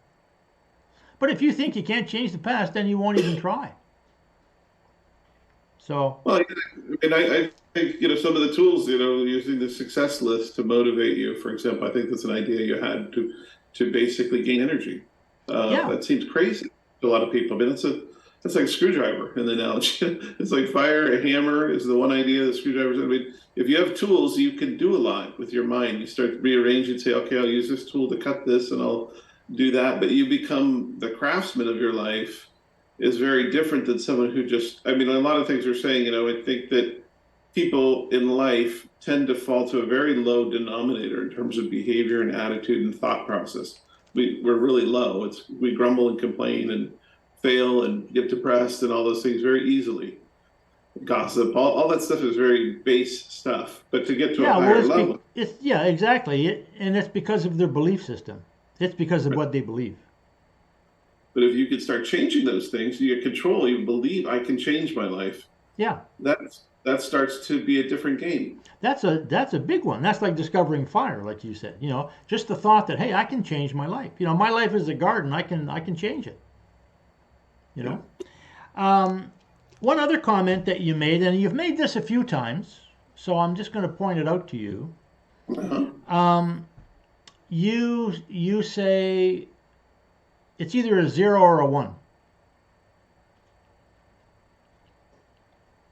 But if you think you can't change the past, then you won't even try. So, Well, I think some of the tools, using the success list to motivate you. For example, I think that's an idea you had to basically gain energy. Yeah. That seems crazy to a lot of people. I mean, that's like a screwdriver in the analogy. It's like fire. A hammer is the one idea. The screwdriver. I mean, if you have tools, you can do a lot with your mind. You start to rearrange and say, okay, I'll use this tool to cut this, and I'll do that. But you become the craftsman of your life. Is very different than someone who a lot of things you're saying, I think that people in life tend to fall to a very low denominator in terms of behavior and attitude and thought process. We're really low. We grumble and complain and fail and get depressed and all those things very easily. Gossip, all that stuff is very base stuff. But to get to a higher level. Exactly. And it's because of their belief system. It's because of what they believe. But if you could start changing those things, you get control. You believe I can change my life. Yeah. That starts to be a different game. That's a big one. That's like discovering fire, like you said. Just the thought that, hey, I can change my life. My life is a garden. I can change it. One other comment that you made, and you've made this a few times, so I'm just going to point it out to you. Uh-huh. You say it's either a 0 or a 1.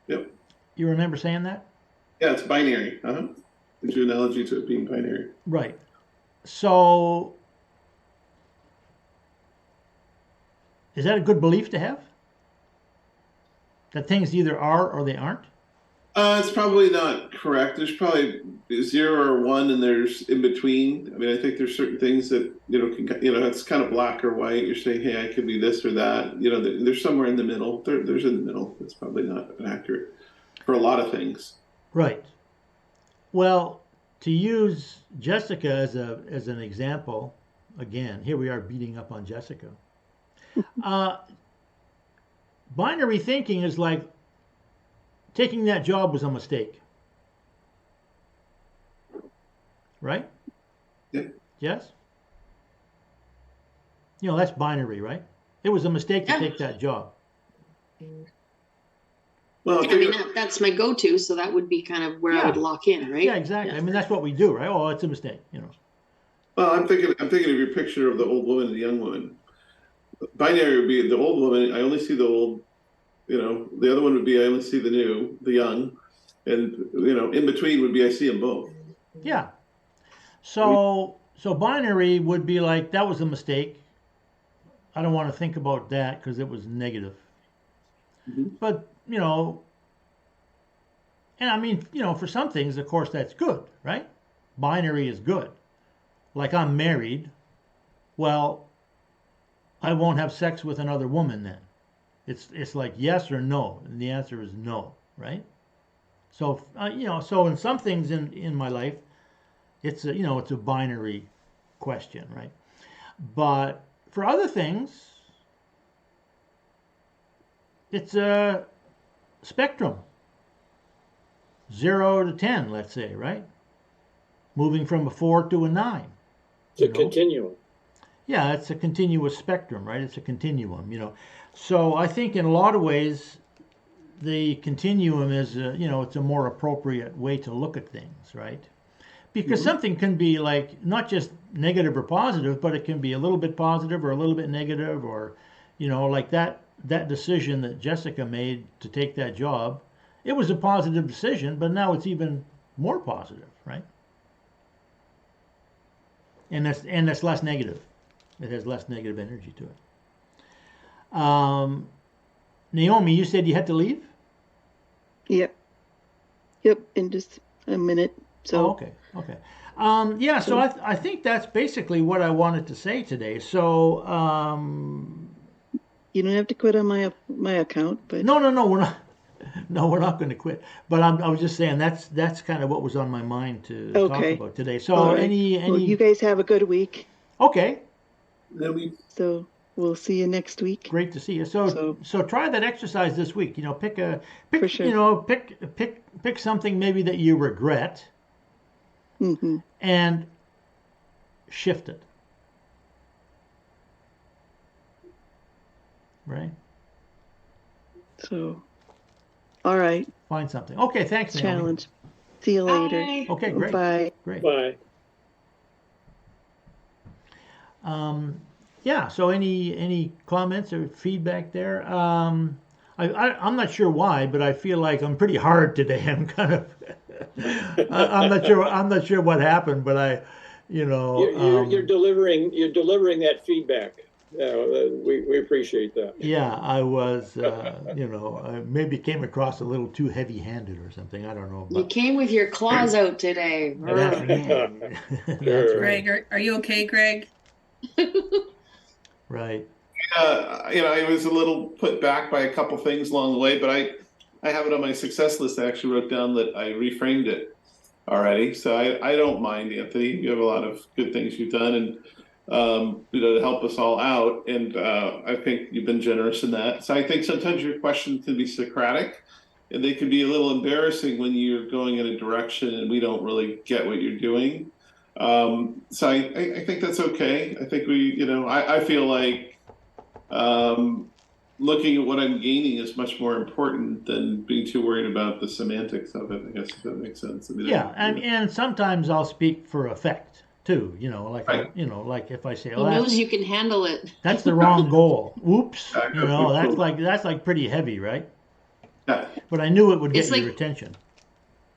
Yep. You remember saying that? Yeah, it's binary. It's your analogy to it being binary. Right. So, is that a good belief to have? That things either are or they aren't? It's probably not correct. There's probably 0 or 1, and there's in between. I mean, I think there's certain things that it's kind of black or white. You're saying, hey, I could be this or that. There's somewhere in the middle. There's in the middle. It's probably not accurate for a lot of things. Right. Well, to use Jessica as an example, again, here we are beating up on Jessica. Binary thinking is like taking that job was a mistake. Right? Yep. Yes? That's binary, right? It was a mistake to take that job. Well, I mean, that's my go-to, so that would be kind of where I would lock in, right? Yeah, exactly. I mean, that's what we do, right? Oh, it's a mistake, Well, I'm thinking of your picture of the old woman and the young woman. Binary would be the old woman. I only see the old the other one would be I only see the young, and in between would be I see them both. Yeah. So binary would be like that was a mistake. I don't want to think about that because it was negative. Mhm. But and I mean, for some things, of course, that's good, right? Binary is good. Like I'm married. Well, I won't have sex with another woman then. It's like yes or no, and the answer is no, right? So so in some things in my life, it's a binary question, right? But for other things, it's a spectrum. 0 to 10, let's say, right? Moving from a 4 to a 9. It's a continuum. Yeah, it's a continuous spectrum, right? It's a continuum. So I think in a lot of ways, the continuum is, it's a more appropriate way to look at things, right? Because something can be like not just negative or positive, but it can be a little bit positive or a little bit negative, or, like that decision that Jessica made to take that job. It was a positive decision, but now it's even more positive, right? And that's less negative. It has less negative energy to it. Naomi, you said you had to leave? Yep. In just a minute. So. Oh, okay. Yeah. So I think that's basically what I wanted to say today. So. You don't have to quit on my account, but. No, we're not. No, we're not going to quit. But I was just saying that's kind of what was on my mind to talk about today. So All right. any Well, you guys have a good week. Okay. So we'll see you next week. Great to see you. So try that exercise this week. Pick For sure. pick something maybe that you regret, and shift it. Right. So. All right. Find something. Okay. Thanks, Naomi. Challenge. See you later. Bye. Okay. Great. Bye. Great. Bye. Yeah. So any comments or feedback there? I'm not sure why, but I feel like I'm pretty hard today. I'm kind of. I'm not sure what happened, but you're delivering that feedback. We appreciate that. Yeah, I was. I maybe came across a little too heavy-handed or something. I don't know. You came with your claws out today. That's Sure. Greg, are you okay, Greg? right. I was a little put back by a couple things along the way, but I have it on my success list. I actually wrote down that I reframed it already, so I don't mind, Anthony. You have a lot of good things you've done, and to help us all out, and I think you've been generous in that. So I think sometimes your questions can be Socratic, and they can be a little embarrassing when you're going in a direction and we don't really get what you're doing. So I think that's okay. I think I feel like looking at what I'm gaining is much more important than being too worried about the semantics of it. I guess if that makes sense. I mean, and sometimes I'll speak for effect too. Like right. Like if I say, He knows you can handle it. That's the wrong goal. Oops. Exactly. That's like pretty heavy, right? Yeah. But I knew it would get It's like- your attention.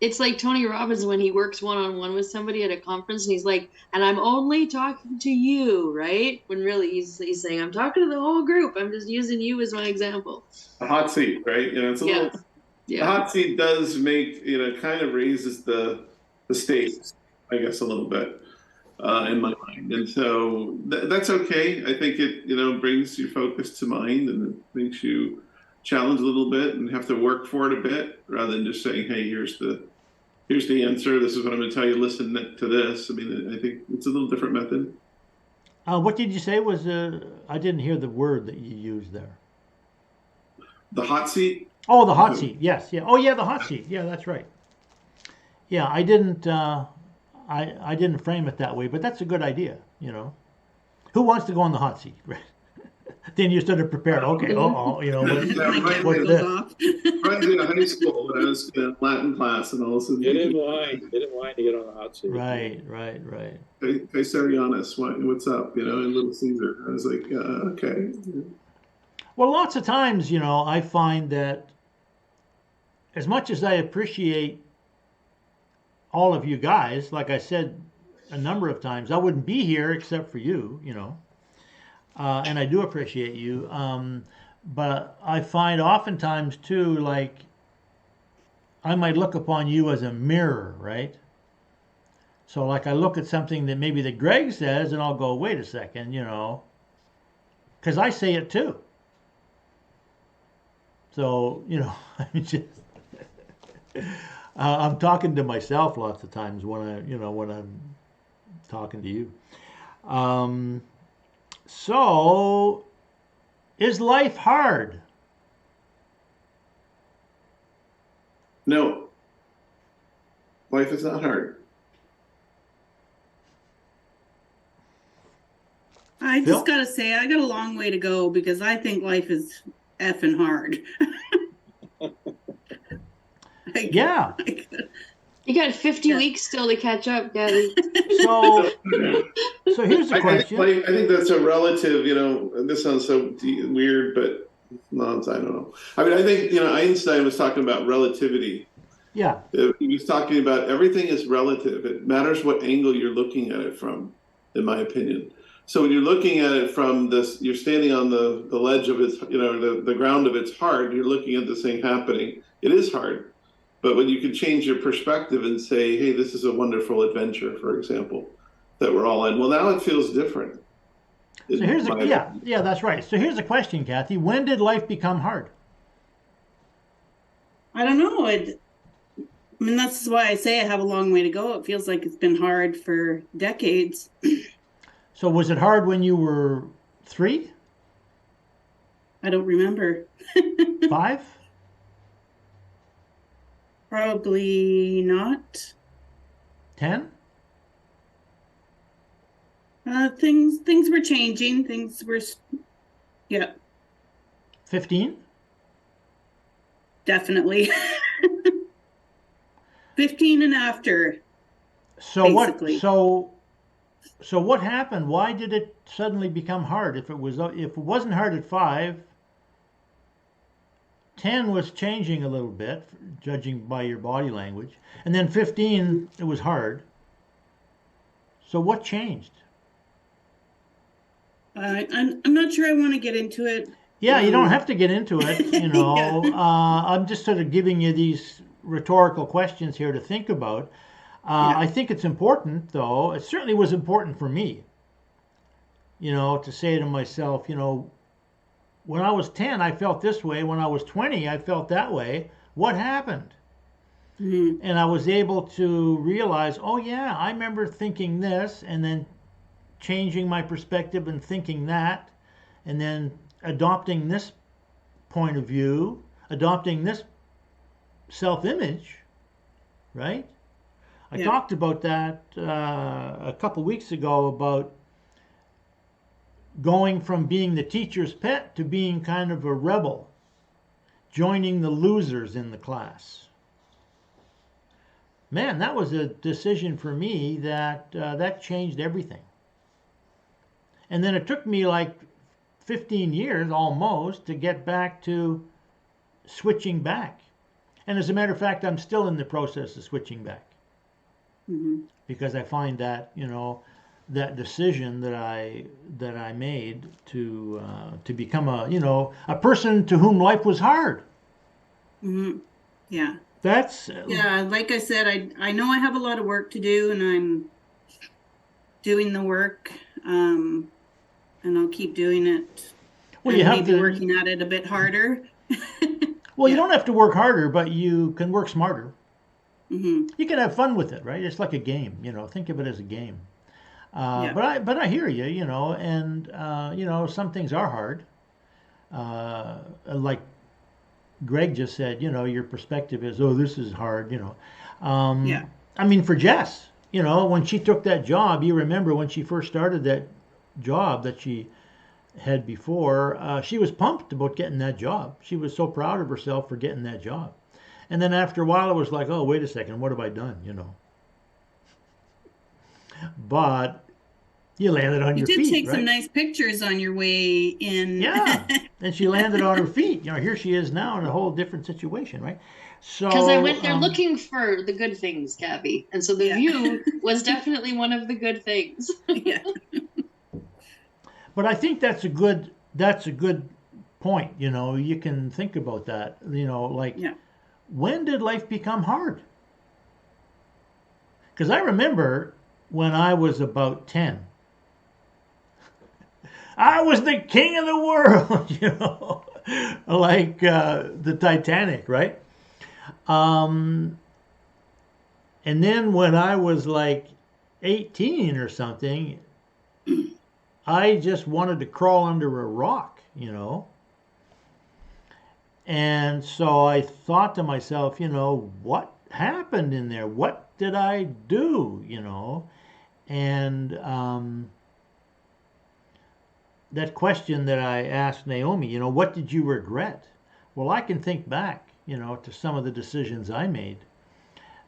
It's like Tony Robbins when he works one-on-one with somebody at a conference, and he's like, and I'm only talking to you, right? When really he's saying, I'm talking to the whole group. I'm just using you as my example. A hot seat, right? It's a little. The hot seat does make kind of raises the stakes, I guess, a little bit in my mind, and so that's okay. I think it brings your focus to mind, and it makes you challenge a little bit and have to work for it a bit, rather than just saying, hey, here's the answer. This is what I'm going to tell you. Listen to this. I mean, I think it's a little different method. What did you say was? I didn't hear the word that you used there. The hot seat. Oh, the hot seat. Yes. Yeah. Oh, yeah. The hot seat. Yeah, that's right. Yeah, I didn't. I didn't frame it that way, but that's a good idea. Who wants to go on the hot seat? Then you started prepared. Okay. My camera what's goes this? off. Right in high school when I was in Latin class, and all of a sudden, Get in line to get on the hot seat. Right. Caesarianus, what's up? And Little Caesar. I was like, okay. Well, lots of times, I find that as much as I appreciate all of you guys, like I said a number of times, I wouldn't be here except for you. And I do appreciate you. But I find oftentimes too, like I might look upon you as a mirror, right? So like I look at something that maybe that Greg says, and I'll go, wait a second, because I say it too. So I'm just I'm talking to myself lots of times when I'm talking to you. So is life hard? No, life is not hard. I Phil? just gotta say, I got a long way to go because I think life is effing hard. Yeah. You got 50 weeks still to catch up, Gabby. So here's the I question. think that's a relative. This sounds so weird, but no, I don't know. I mean, I think Einstein was talking about relativity. Yeah. He was talking about everything is relative. It matters what angle you're looking at it from, in my opinion. So when you're looking at it from this, you're standing on the ledge of its, the ground of its hard. You're looking at this thing happening. It is hard. But when you can change your perspective and say, hey, this is a wonderful adventure, for example, that we're all in. Well, now it feels different. So here's yeah, that's right. So here's the question, Kathy. When did life become hard? I don't know. I mean, that's why I say I have a long way to go. It feels like it's been hard for decades. So was it hard when you were 3? I don't remember. 5? Probably not. 10? Things were changing. Things were, yeah, 15? definitely. 15 and after. So Basically. so what happened? Why did it suddenly become hard? If it wasn't hard at 5, 10 was changing a little bit, judging by your body language, and then 15 it was hard. So what changed? I'm not sure I want to get into it. Yeah, you don't have to get into it. Yeah. I'm just sort of giving you these rhetorical questions here to think about. Yeah. I think it's important, though. It certainly was important for me, to say to myself, when I was 10, I felt this way. When I was 20, I felt that way. What happened? Mhm. And I was able to realize, oh, yeah, I remember thinking this and then changing my perspective and thinking that, and then adopting this point of view, adopting this self-image, right? I Yeah. talked about that a couple weeks ago about going from being the teacher's pet to being kind of a rebel, joining the losers in the class. Man, that was a decision for me that changed everything. And then it took me like 15 years almost to get back to switching back. And as a matter of fact, I'm still in the process of switching back. Mhm. Because I find that that decision that I made to become a person to whom life was hard. Mhm. Yeah. That's Yeah, like I said, I know I have a lot of work to do, and I'm doing the work, and I'll keep doing it. well, And you have maybe to working at it a bit harder. well, you Yeah. don't have to work harder, but you can work smarter. Hmm. You can have fun with it, right? It's like a game, think of it as a game. Yeah. But I hear you, and some things are hard. Like Greg just said, your perspective is, oh, this is hard, Yeah. I mean, for Jess, when she took that job, you remember when she first started that job that she had before, she was pumped about getting that job. She was so proud of herself for getting that job. And then after a while, it was like, oh, wait a second, what have I done, But You landed on You your did feet, take right? some nice pictures on your way in. Yeah, and she landed on her feet. Here she is now in a whole different situation, right? Because I So, went there looking for the good things, Gabby. And so the Yeah. view was definitely one of the good things. Yeah. but I think that's a good point. You can think about that. Like, Yeah. when did life become hard? Because I remember when I was about 10, I was the king of the world, like the Titanic, right? Um, and then when I was like 18 or something, I just wanted to crawl under a rock. And so I thought to myself, what happened in there? What did I do? And that question that I asked Naomi, what did you regret? Well, I can think back, to some of the decisions I made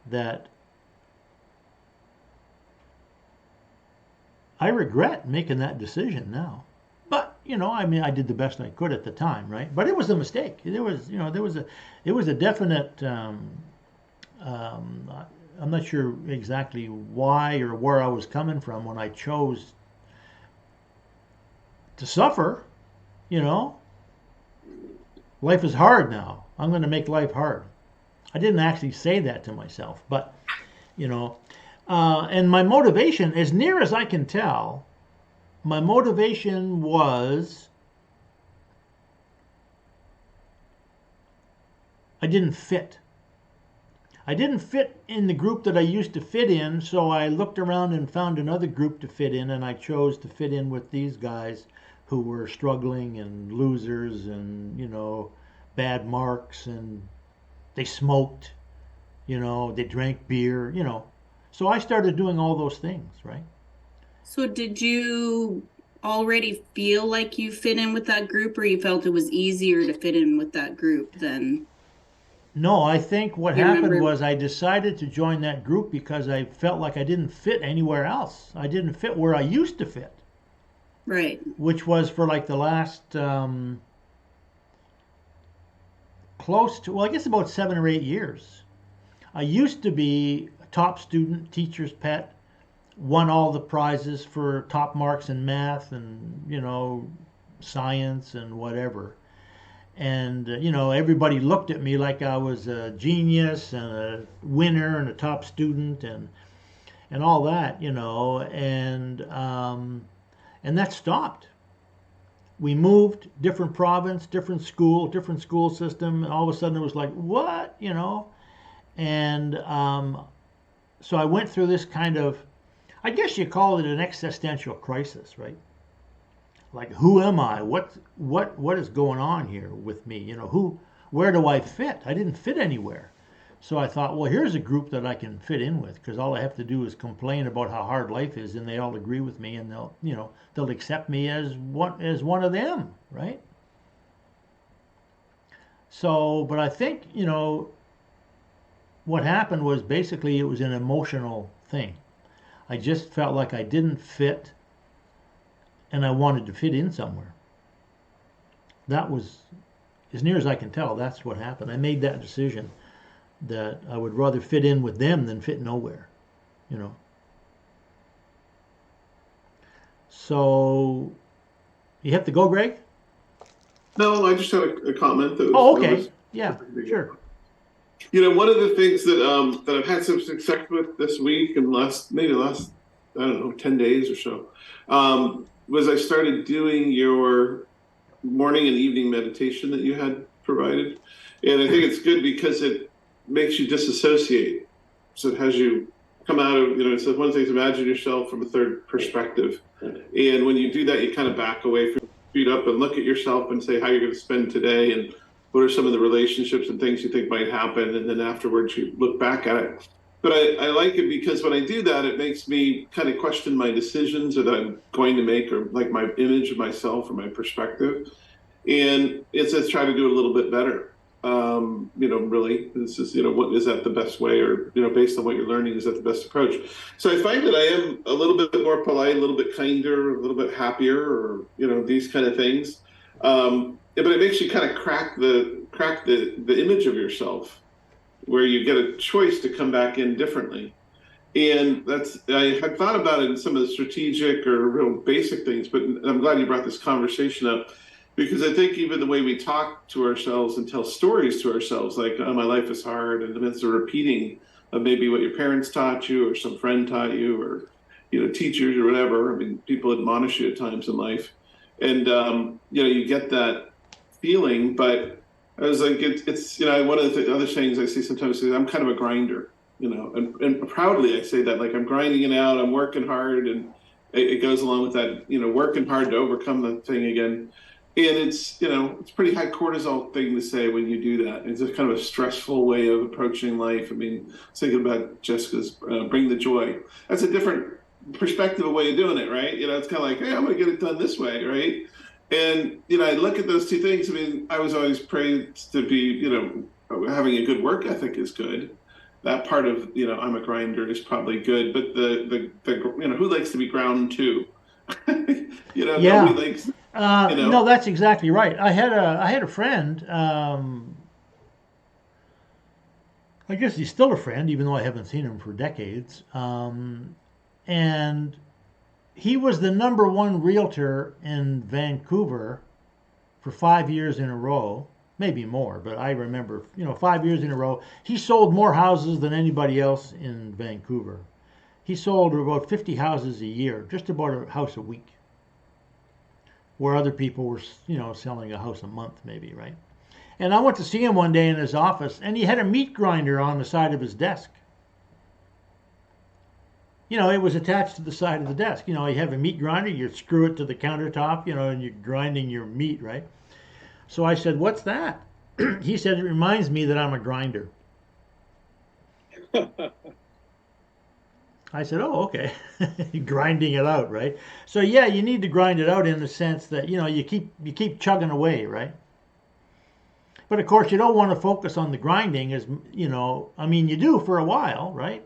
that I regret making that decision now. But, I did the best I could at the time, right? But it was a mistake. It was a definite, I'm not sure exactly why or where I was coming from when I chose to suffer. Life is hard now. I'm going to make life hard. I didn't actually say that to myself, but, and my motivation, as near as I can tell, my motivation was I didn't fit. I didn't fit in the group that I used to fit in, so I looked around and found another group to fit in, and I chose to fit in with these guys who were struggling and losers and, bad marks, and they smoked, they drank beer, So I started doing all those things, right? So did you already feel like you fit in with that group, or you felt it was easier to fit in with that group than? No, I think what You happened remember? was I decided to join that group because I felt like I didn't fit anywhere else. I didn't fit where I used to fit, Right. which was for like the last close to, well, I guess about 7 or 8 years. I used to be a top student, teacher's pet, won all the prizes for top marks in math and, science and whatever. And, everybody looked at me like I was a genius and a winner and a top student and all that, and that stopped. We moved, different province, different school system, and all of a sudden it was like, what, and so I went through this kind of, I guess you call it an existential crisis, right? Like, who am I? What is going on here with me? Where do I fit? I didn't fit anywhere. So I thought, well, here's a group that I can fit in with, because all I have to do is complain about how hard life is, and they all agree with me, and they'll accept me as one of them, right? So, but I think, what happened was basically it was an emotional thing. I just felt like I didn't fit, and I wanted to fit in somewhere. That was, as near as I can tell, that's what happened. I made that decision that I would rather fit in with them than fit nowhere, So, you have to go, Greg? No, I just had a comment that was. Oh, that okay. was- Yeah, sure. One of the things that I've had some success with this week and maybe last I don't know 10 days or so was I started doing your morning and evening meditation that you had provided, and I think it's good because it makes you disassociate. So it has you come out of it says one thing is imagine yourself from a third perspective, and when you do that, you kind of back away from feet up and look at yourself and say how you're going to spend today and what are some of the relationships and things you think might happen, and then afterwards you look back at it. But I like it because when I do that, it makes me kind of question my decisions that I'm going to make, or like my image of myself or my perspective. And it's try to do it a little bit better. Really, this is, what is that the best way, or, based on what you're learning, is that the best approach? So I find that I am a little bit more polite, a little bit kinder, a little bit happier, or, these kind of things. But it makes you kind of crack the image of yourself, where you get a choice to come back in differently. And I had thought about it in some of the strategic or real basic things, but I'm glad you brought this conversation up, because I think even the way we talk to ourselves and tell stories to ourselves, like, oh, my life is hard, and it's a repeating of maybe what your parents taught you, or some friend taught you, or, teachers or whatever. I mean, people admonish you at times in life. And, you get that feeling. But I was like, it's one of the other sayings I see sometimes is, I'm kind of a grinder. And proudly I say that, like, I'm grinding it out, I'm working hard, and it goes along with that, working hard to overcome the thing again. And it's, it's a pretty high cortisol thing to say when you do that. It's a kind of a stressful way of approaching life. I mean, thinking about Jessica's Bring the Joy. That's a different perspective, a way of doing it, right? It's kind of like, hey, I'm going to get it done this way, right? And, I look at those two things. I mean, I was always praised to be, having a good work ethic is good. That part of, I'm a grinder is probably good, but the who likes to be ground too? Yeah. Nobody likes. No, that's exactly right. I had a friend. I guess he's still a friend, even though I haven't seen him for decades. And he was the #1 realtor in Vancouver for 5 years in a row. Maybe more, but I remember, 5 years in a row. He sold more houses than anybody else in Vancouver. He sold about 50 houses a year, just about a house a week, where other people were, selling a house a month maybe, right? And I went to see him one day in his office, and he had a meat grinder on the side of his desk. It was attached to the side of the desk. You have a meat grinder, you screw it to the countertop, and you're grinding your meat, right? So I said, what's that? He said, it reminds me that I'm a grinder. I said, oh, okay. Grinding it out, right? So yeah, you need to grind it out in the sense that, you keep chugging away, right? But of course, you don't want to focus on the grinding as, you do for a while, right?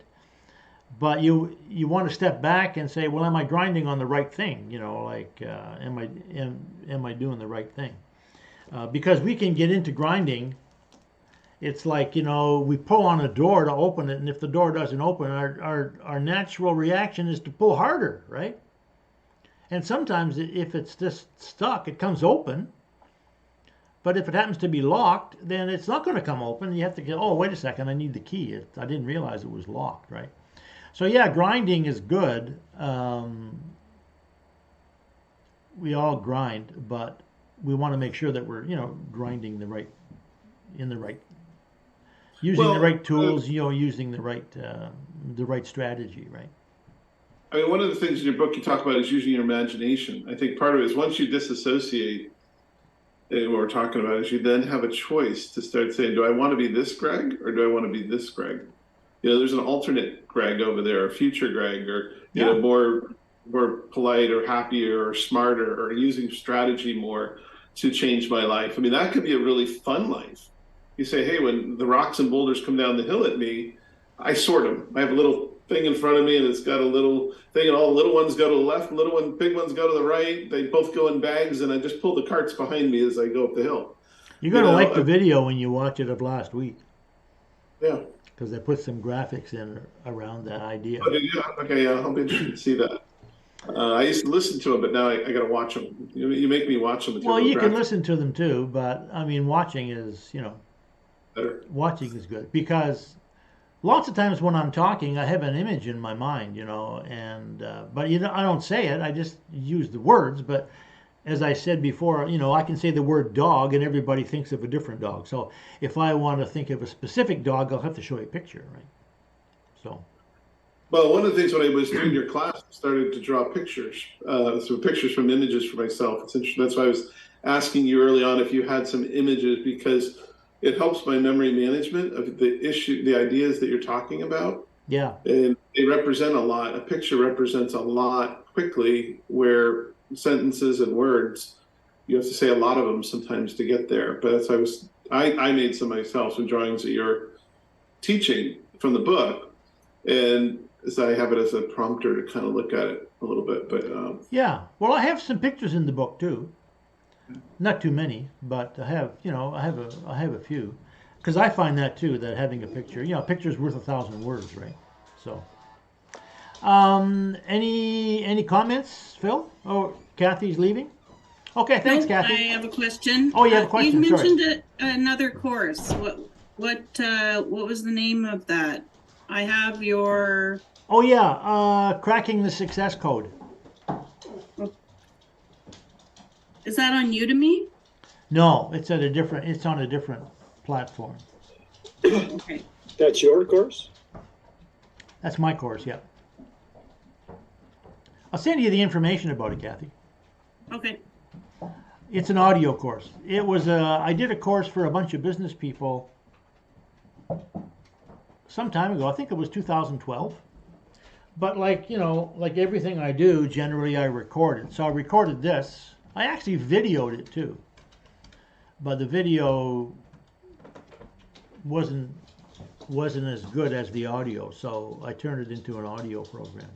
But you want to step back and say, well, am I grinding on the right thing? Am I doing the right thing? Because we can get into grinding. It's like, we pull on a door to open it, and if the door doesn't open, our natural reaction is to pull harder, right? And sometimes if it's just stuck, it comes open. But if it happens to be locked, then it's not going to come open. You have to go, oh, wait a second, I need the key. I didn't realize it was locked, right? So yeah, grinding is good. We all grind, but we want to make sure that we're, grinding using the right tools, using the right strategy, right? I mean, one of the things in your book you talk about is using your imagination. I think part of it is, once you disassociate, what we're talking about is, you then have a choice to start saying, do I want to be this Greg, or do I want to be this Greg? There's an alternate Greg over there, a future Greg, or more polite or happier or smarter, or using strategy more to change my life. I mean, that could be a really fun life. You say, hey, when the rocks and boulders come down the hill at me, I sort them. I have a little thing in front of me, and it's got a little thing, and all the little ones go to the left, big ones go to the right. They both go in bags, and I just pull the carts behind me as I go up the hill. You're going to like the video when you watch it of last week. Yeah. Because they put some graphics in around that idea. Oh, yeah. Okay, yeah, I'll be interested to see that. I used to listen to them, but now I got to watch them. You make me watch them. Well, you can listen to them too, but I mean, watching is, better. Watching is good, because lots of times when I'm talking, I have an image in my mind, and but I don't say it. I just use the words. But as I said before, I can say the word dog, and everybody thinks of a different dog. So if I want to think of a specific dog, I'll have to show you a picture, right? So. Well, one of the things when I was doing your class, I started to draw pictures, pictures from images for myself. It's interesting. That's why I was asking you early on if you had some images, because it helps my memory management of the ideas that you're talking about. Yeah. And they represent a lot. A picture represents a lot quickly, where sentences and words, you have to say a lot of them sometimes to get there. But as I was I made some myself, some drawings that you're teaching from the book, and so I have it as a prompter to kind of look at it a little bit. But Yeah. Well, I have some pictures in the book too. Not too many, but I have, I have a few, because I find that too, that having a picture, a picture's worth 1,000 words, right? So, any comments, Phil? Oh, Kathy's leaving. Okay, thanks, No, I Kathy. have a question. Oh, you have a question? You Sorry. mentioned another course. What was the name of that? I have your. Oh yeah, cracking the success code. Is that on Udemy? No, it's It's on a different platform. Okay. That's your course? That's my course. Yeah. I'll send you the information about it, Kathy. Okay. It's an audio course. I did a course for a bunch of business people some time ago. I think it was 2012. But like everything I do, generally I record it. So I recorded this. I actually videoed it too. But the video wasn't as good as the audio, so I turned it into an audio program.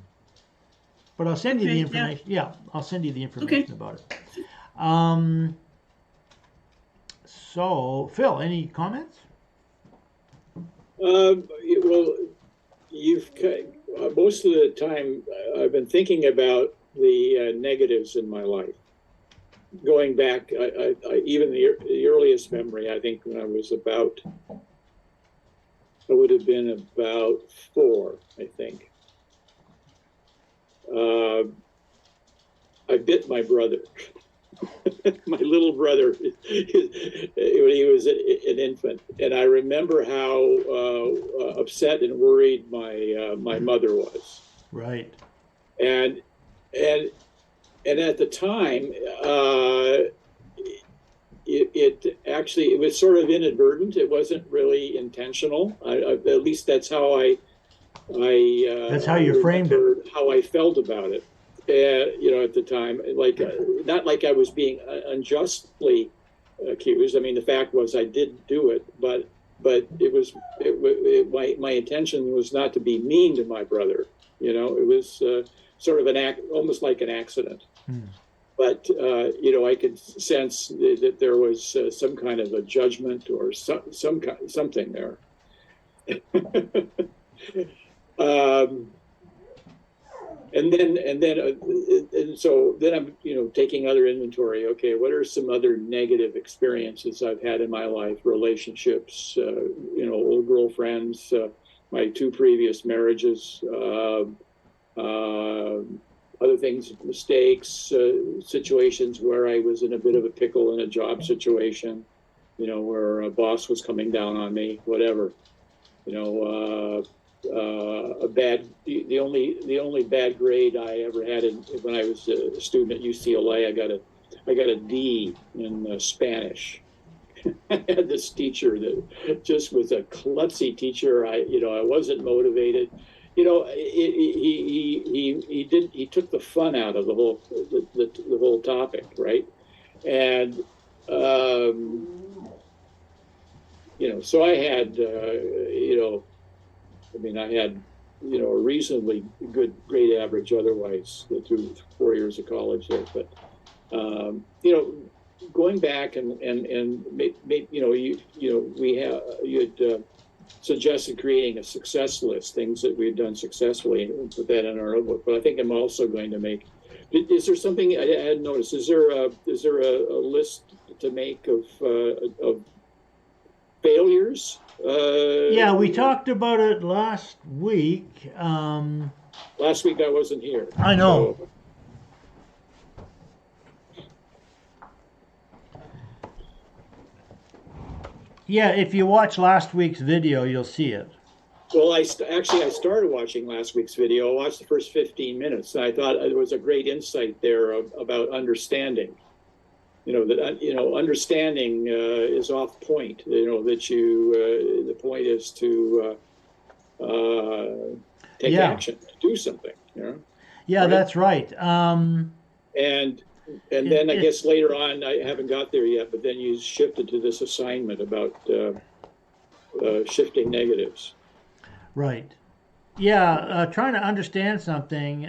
But I'll send you the Okay, yeah. information. Yeah, I'll send you the information Okay. about it. So, Phil, any comments? Well, most of the time I've been thinking about the negatives in my life. Going back, even the earliest memory, I think when I would have been about 4, I think. I bit my brother. My little brother when he was an infant, and I remember how upset and worried my mother was. Right. And at the time, it was sort of inadvertent. It wasn't really intentional. At least that's how That's how you framed it. how I felt about it. At the time, not like I was being unjustly accused. I mean, the fact was I did do it, but my intention was not to be mean to my brother. It was sort of almost like an accident. But I could sense that there was some kind of a judgment or something there. So then I'm taking other inventory. Okay, what are some other negative experiences I've had in my life? Relationships, old girlfriends, my 2 previous marriages, other things, mistakes, situations where I was in a bit of a pickle in a job situation, where a boss was coming down on me, whatever, the only bad grade I ever had when I was a student at UCLA, I got a D in Spanish. I had this teacher that just was a klutzy teacher. I wasn't motivated. He took the fun out of the whole topic, right? And so I had I had a reasonably good grade average otherwise through 4 years of college there, but going back and you had suggested creating a success list, things that we've done successfully, and put that in our notebook. But I think I'm also going to make. Is there something I hadn't noticed? Is there a list to make of failures? Yeah, we talked about it last week. Last week I wasn't here. I know. So, Yeah, if you watch last week's video, you'll see it. well, I started watching last week's video. I watched the first 15 minutes, and I thought there was a great insight there about understanding. Understanding is off point. The point is to take action, to do something. Yeah, Right. that's right. And And then I guess later on, I haven't got there yet, but then you shifted to this assignment about shifting negatives. Right. Yeah, trying to understand something,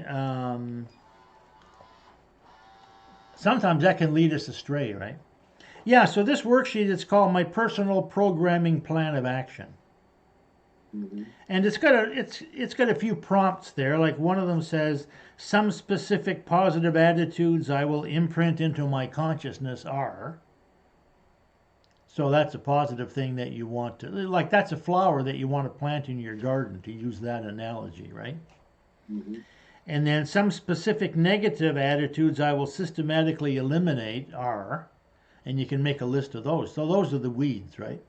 sometimes that can lead us astray, right? Yeah, so this worksheet is called My Personal Programming Plan of Action. Mm-hmm. And it's got a few prompts there. Like one of them says, some specific positive attitudes I will imprint into my consciousness are. So that's a positive thing that you want to, like that's a flower that you want to plant in your garden, to use that analogy, right? Mm-hmm. And then some specific negative attitudes I will systematically eliminate are, and you can make a list of those. So those are the weeds, right?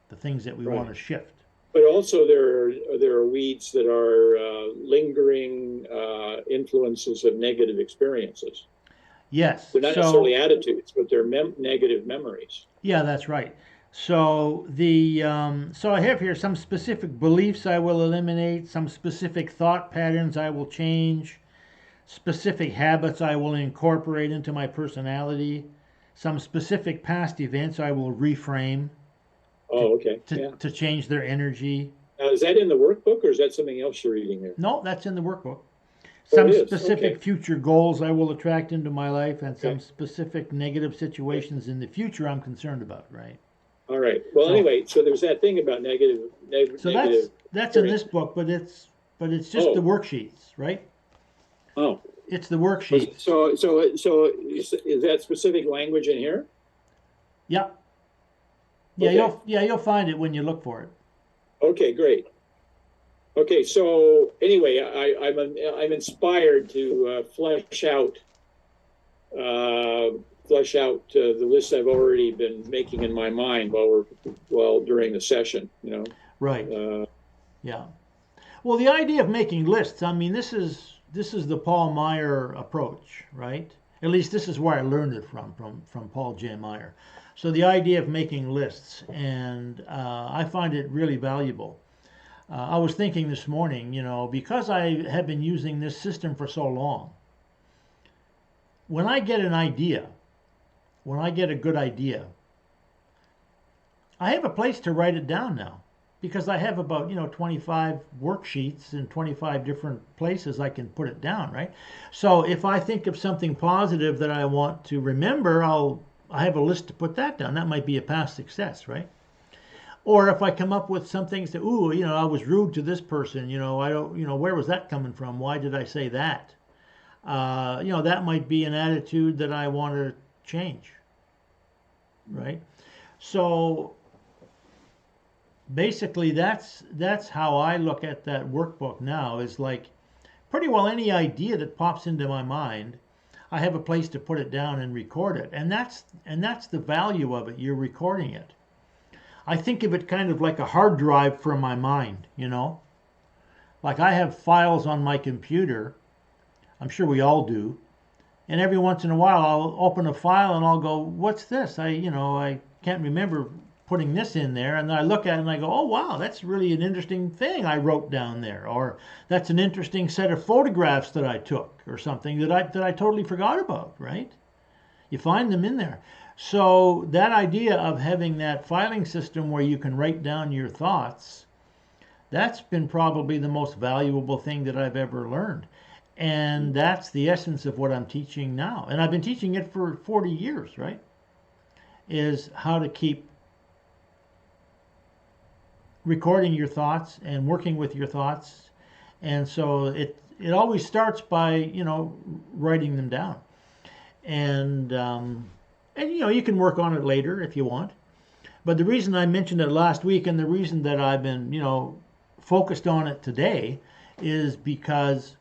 The things that we want to shift. But also there are weeds that are lingering influences of negative experiences. Yes. They're not necessarily attitudes, but they're negative memories. Yeah, that's right. So so I have here some specific beliefs I will eliminate, some specific thought patterns I will change, specific habits I will incorporate into my personality, some specific past events I will reframe. Oh, okay. To change their energy. Now, is that in the workbook, or is that something else you're reading there? No, that's in the workbook. Some specific future goals I will attract into my life, and some specific negative situations in the future I'm concerned about, right? All right. Well, anyway, so there's that thing about negative. So that's in this book, but it's just the worksheets, right? Oh, it's the worksheets. So is that specific language in here? Yeah. Yeah, you'll find it when you look for it. Okay, great. Okay, so anyway, I'm inspired to flesh out the list I've already been making in my mind during the session. Right. Yeah. Well, the idea of making lists. I mean, this is the Paul Meyer approach, right? At least this is where I learned it from Paul J. Meyer. So the idea of making lists, and I find it really valuable. I was thinking this morning, because I have been using this system for so long, when I get an idea, when I get a good idea, I have a place to write it down now, because I have about 25 worksheets in 25 different places I can put it down, right? So if I think of something positive that I want to remember, I have a list to put that down. That might be a past success, right? Or if I come up with some things that, I was rude to this person, I don't, where was that coming from? Why did I say that? That might be an attitude that I want to change, right? So basically that's how I look at that workbook now, is like pretty well any idea that pops into my mind, I have a place to put it down and record it. And that's the value of it. You're recording it. I think of it kind of like a hard drive for my mind, Like I have files on my computer. I'm sure we all do. And every once in a while I'll open a file and I'll go, what's this? I can't remember putting this in there, and I look at it and I go, oh wow, that's really an interesting thing I wrote down there, or that's an interesting set of photographs that I took, or something that I totally forgot about, right? You find them in there. So that idea of having that filing system where you can write down your thoughts, that's been probably the most valuable thing that I've ever learned. And that's the essence of what I'm teaching now. And I've been teaching it for 40 years, right? Is how to keep recording your thoughts and working with your thoughts. And so it always starts by, writing them down. And you can work on it later if you want. But the reason I mentioned it last week, and the reason that I've been, focused on it today, is because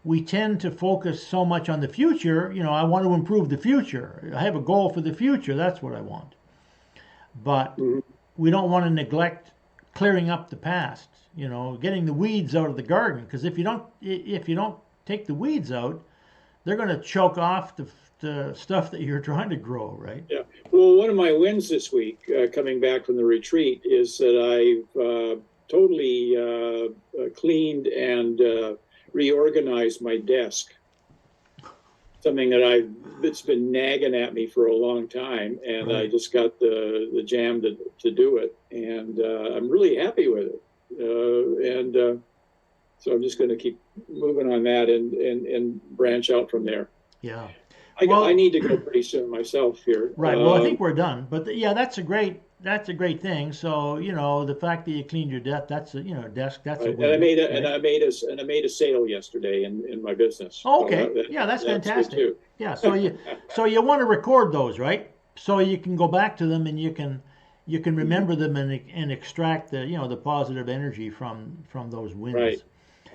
we tend to focus so much on the future. I want to improve the future. I have a goal for the future. That's what I want. But we don't want to neglect clearing up the past, getting the weeds out of the garden. Because if you don't take the weeds out, they're going to choke off the stuff that you're trying to grow, right? Yeah. Well, one of my wins this week, coming back from the retreat, is that I've totally cleaned and reorganized my desk. something that's been nagging at me for a long time, and I Right. just got the jam to do it, and I'm really happy with it. So I'm just going to keep moving on that and branch out from there. Yeah. I Well- need to go pretty soon myself here. Right. Well, I think we're done. But yeah, that's a great thing. So the fact that you cleaned your desk, that's a desk. That's a right. win. And I made right? I made a sale yesterday in my business. Oh, okay. So Yeah, that's good fantastic. too. Yeah. So you want to record those, right? So you can go back to them and you can remember them and extract the positive energy from those wins. Right.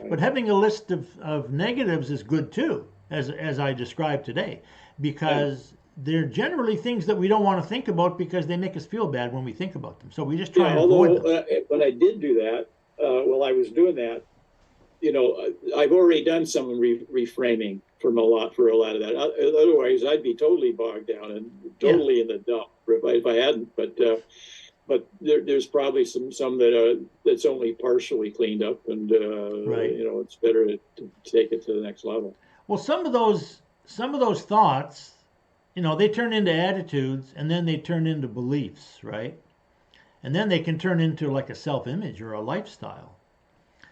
But having a list of negatives is good too, as I described today, because they're generally things that we don't want to think about because they make us feel bad when we think about them. So we just try and avoid them. When I did do that, while I was doing that, I've already done some reframing for a lot of that. Otherwise, I'd be totally bogged down and totally in the dump if I hadn't. But there's probably some that's only partially cleaned up, and Right. it's better to take it to the next level. Well, some of those thoughts, they turn into attitudes, and then they turn into beliefs, right? And then they can turn into like a self-image or a lifestyle.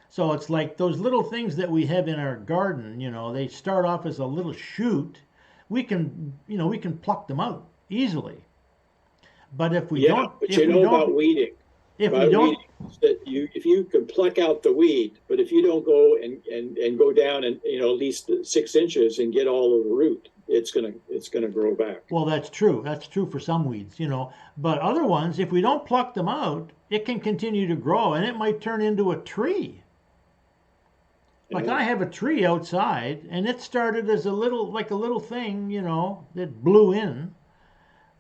So it's like those little things that we have in our garden, they start off as a little shoot. We can pluck them out easily. But if we don't, but if we don't, about weeding. if we don't, That if you can pluck out the weed, but if you don't go and go down and at least 6 inches and get all of the root, it's gonna grow back. well, that's true. That's true for some weeds, But other ones, if we don't pluck them out, it can continue to grow, and it might turn into a tree. Like I have a tree outside, and it started as a little thing, that blew in,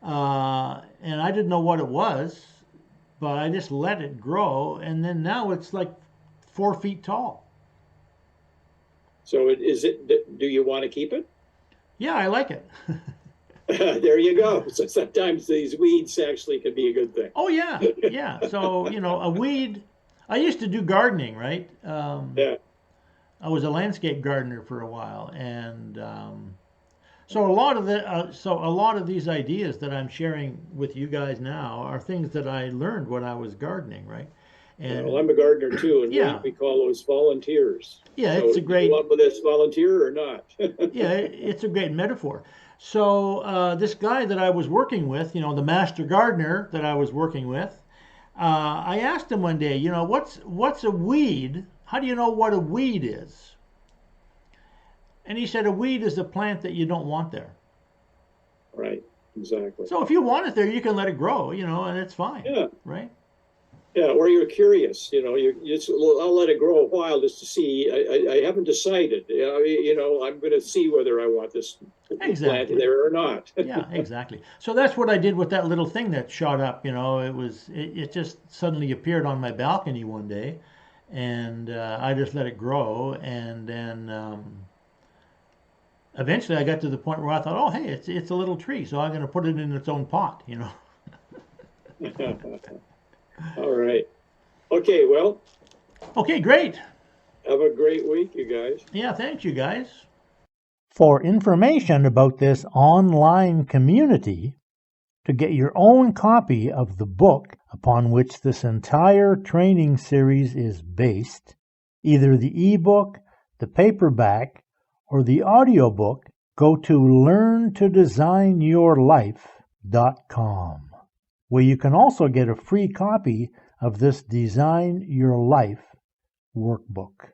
and I didn't know what it was, but I just let it grow, and then now it's like 4 feet tall. So do you want to keep it? Yeah, I like it. There you go. So sometimes these weeds actually can be a good thing. Oh yeah, yeah. So a weed. I used to do gardening, right? Yeah. I was a landscape gardener for a while, and so a lot of these ideas that I'm sharing with you guys now are things that I learned when I was gardening, right? And Well, I'm a gardener too, and Yeah. we call those volunteers. yeah, So it's a great. you go up with this volunteer or not? Yeah, it's a great metaphor. So this guy that I was working with, the master gardener that I was working with, I asked him one day, what's a weed? How do you know what a weed is? And he said a weed is a plant that you don't want there. Right. Exactly. So if you want it there, you can let it grow, and it's fine. Yeah. Right? Yeah, or you're curious, you just, I'll let it grow a while just to see. I haven't decided. I'm going to see whether I want this Exactly. plant there or not. Yeah, exactly. So that's what I did with that little thing that shot up. It just suddenly appeared on my balcony one day, and I just let it grow, and then eventually I got to the point where I thought, oh, hey, it's a little tree, so I'm going to put it in its own pot. All right. Okay, well, Okay, great. have a great week, you guys. Yeah, thanks, you guys. For information about this online community, to get your own copy of the book upon which this entire training series is based, either the ebook, the paperback, or the audiobook, go to learntodesignyourlife.com, where you can also get a free copy of this Design Your Life workbook.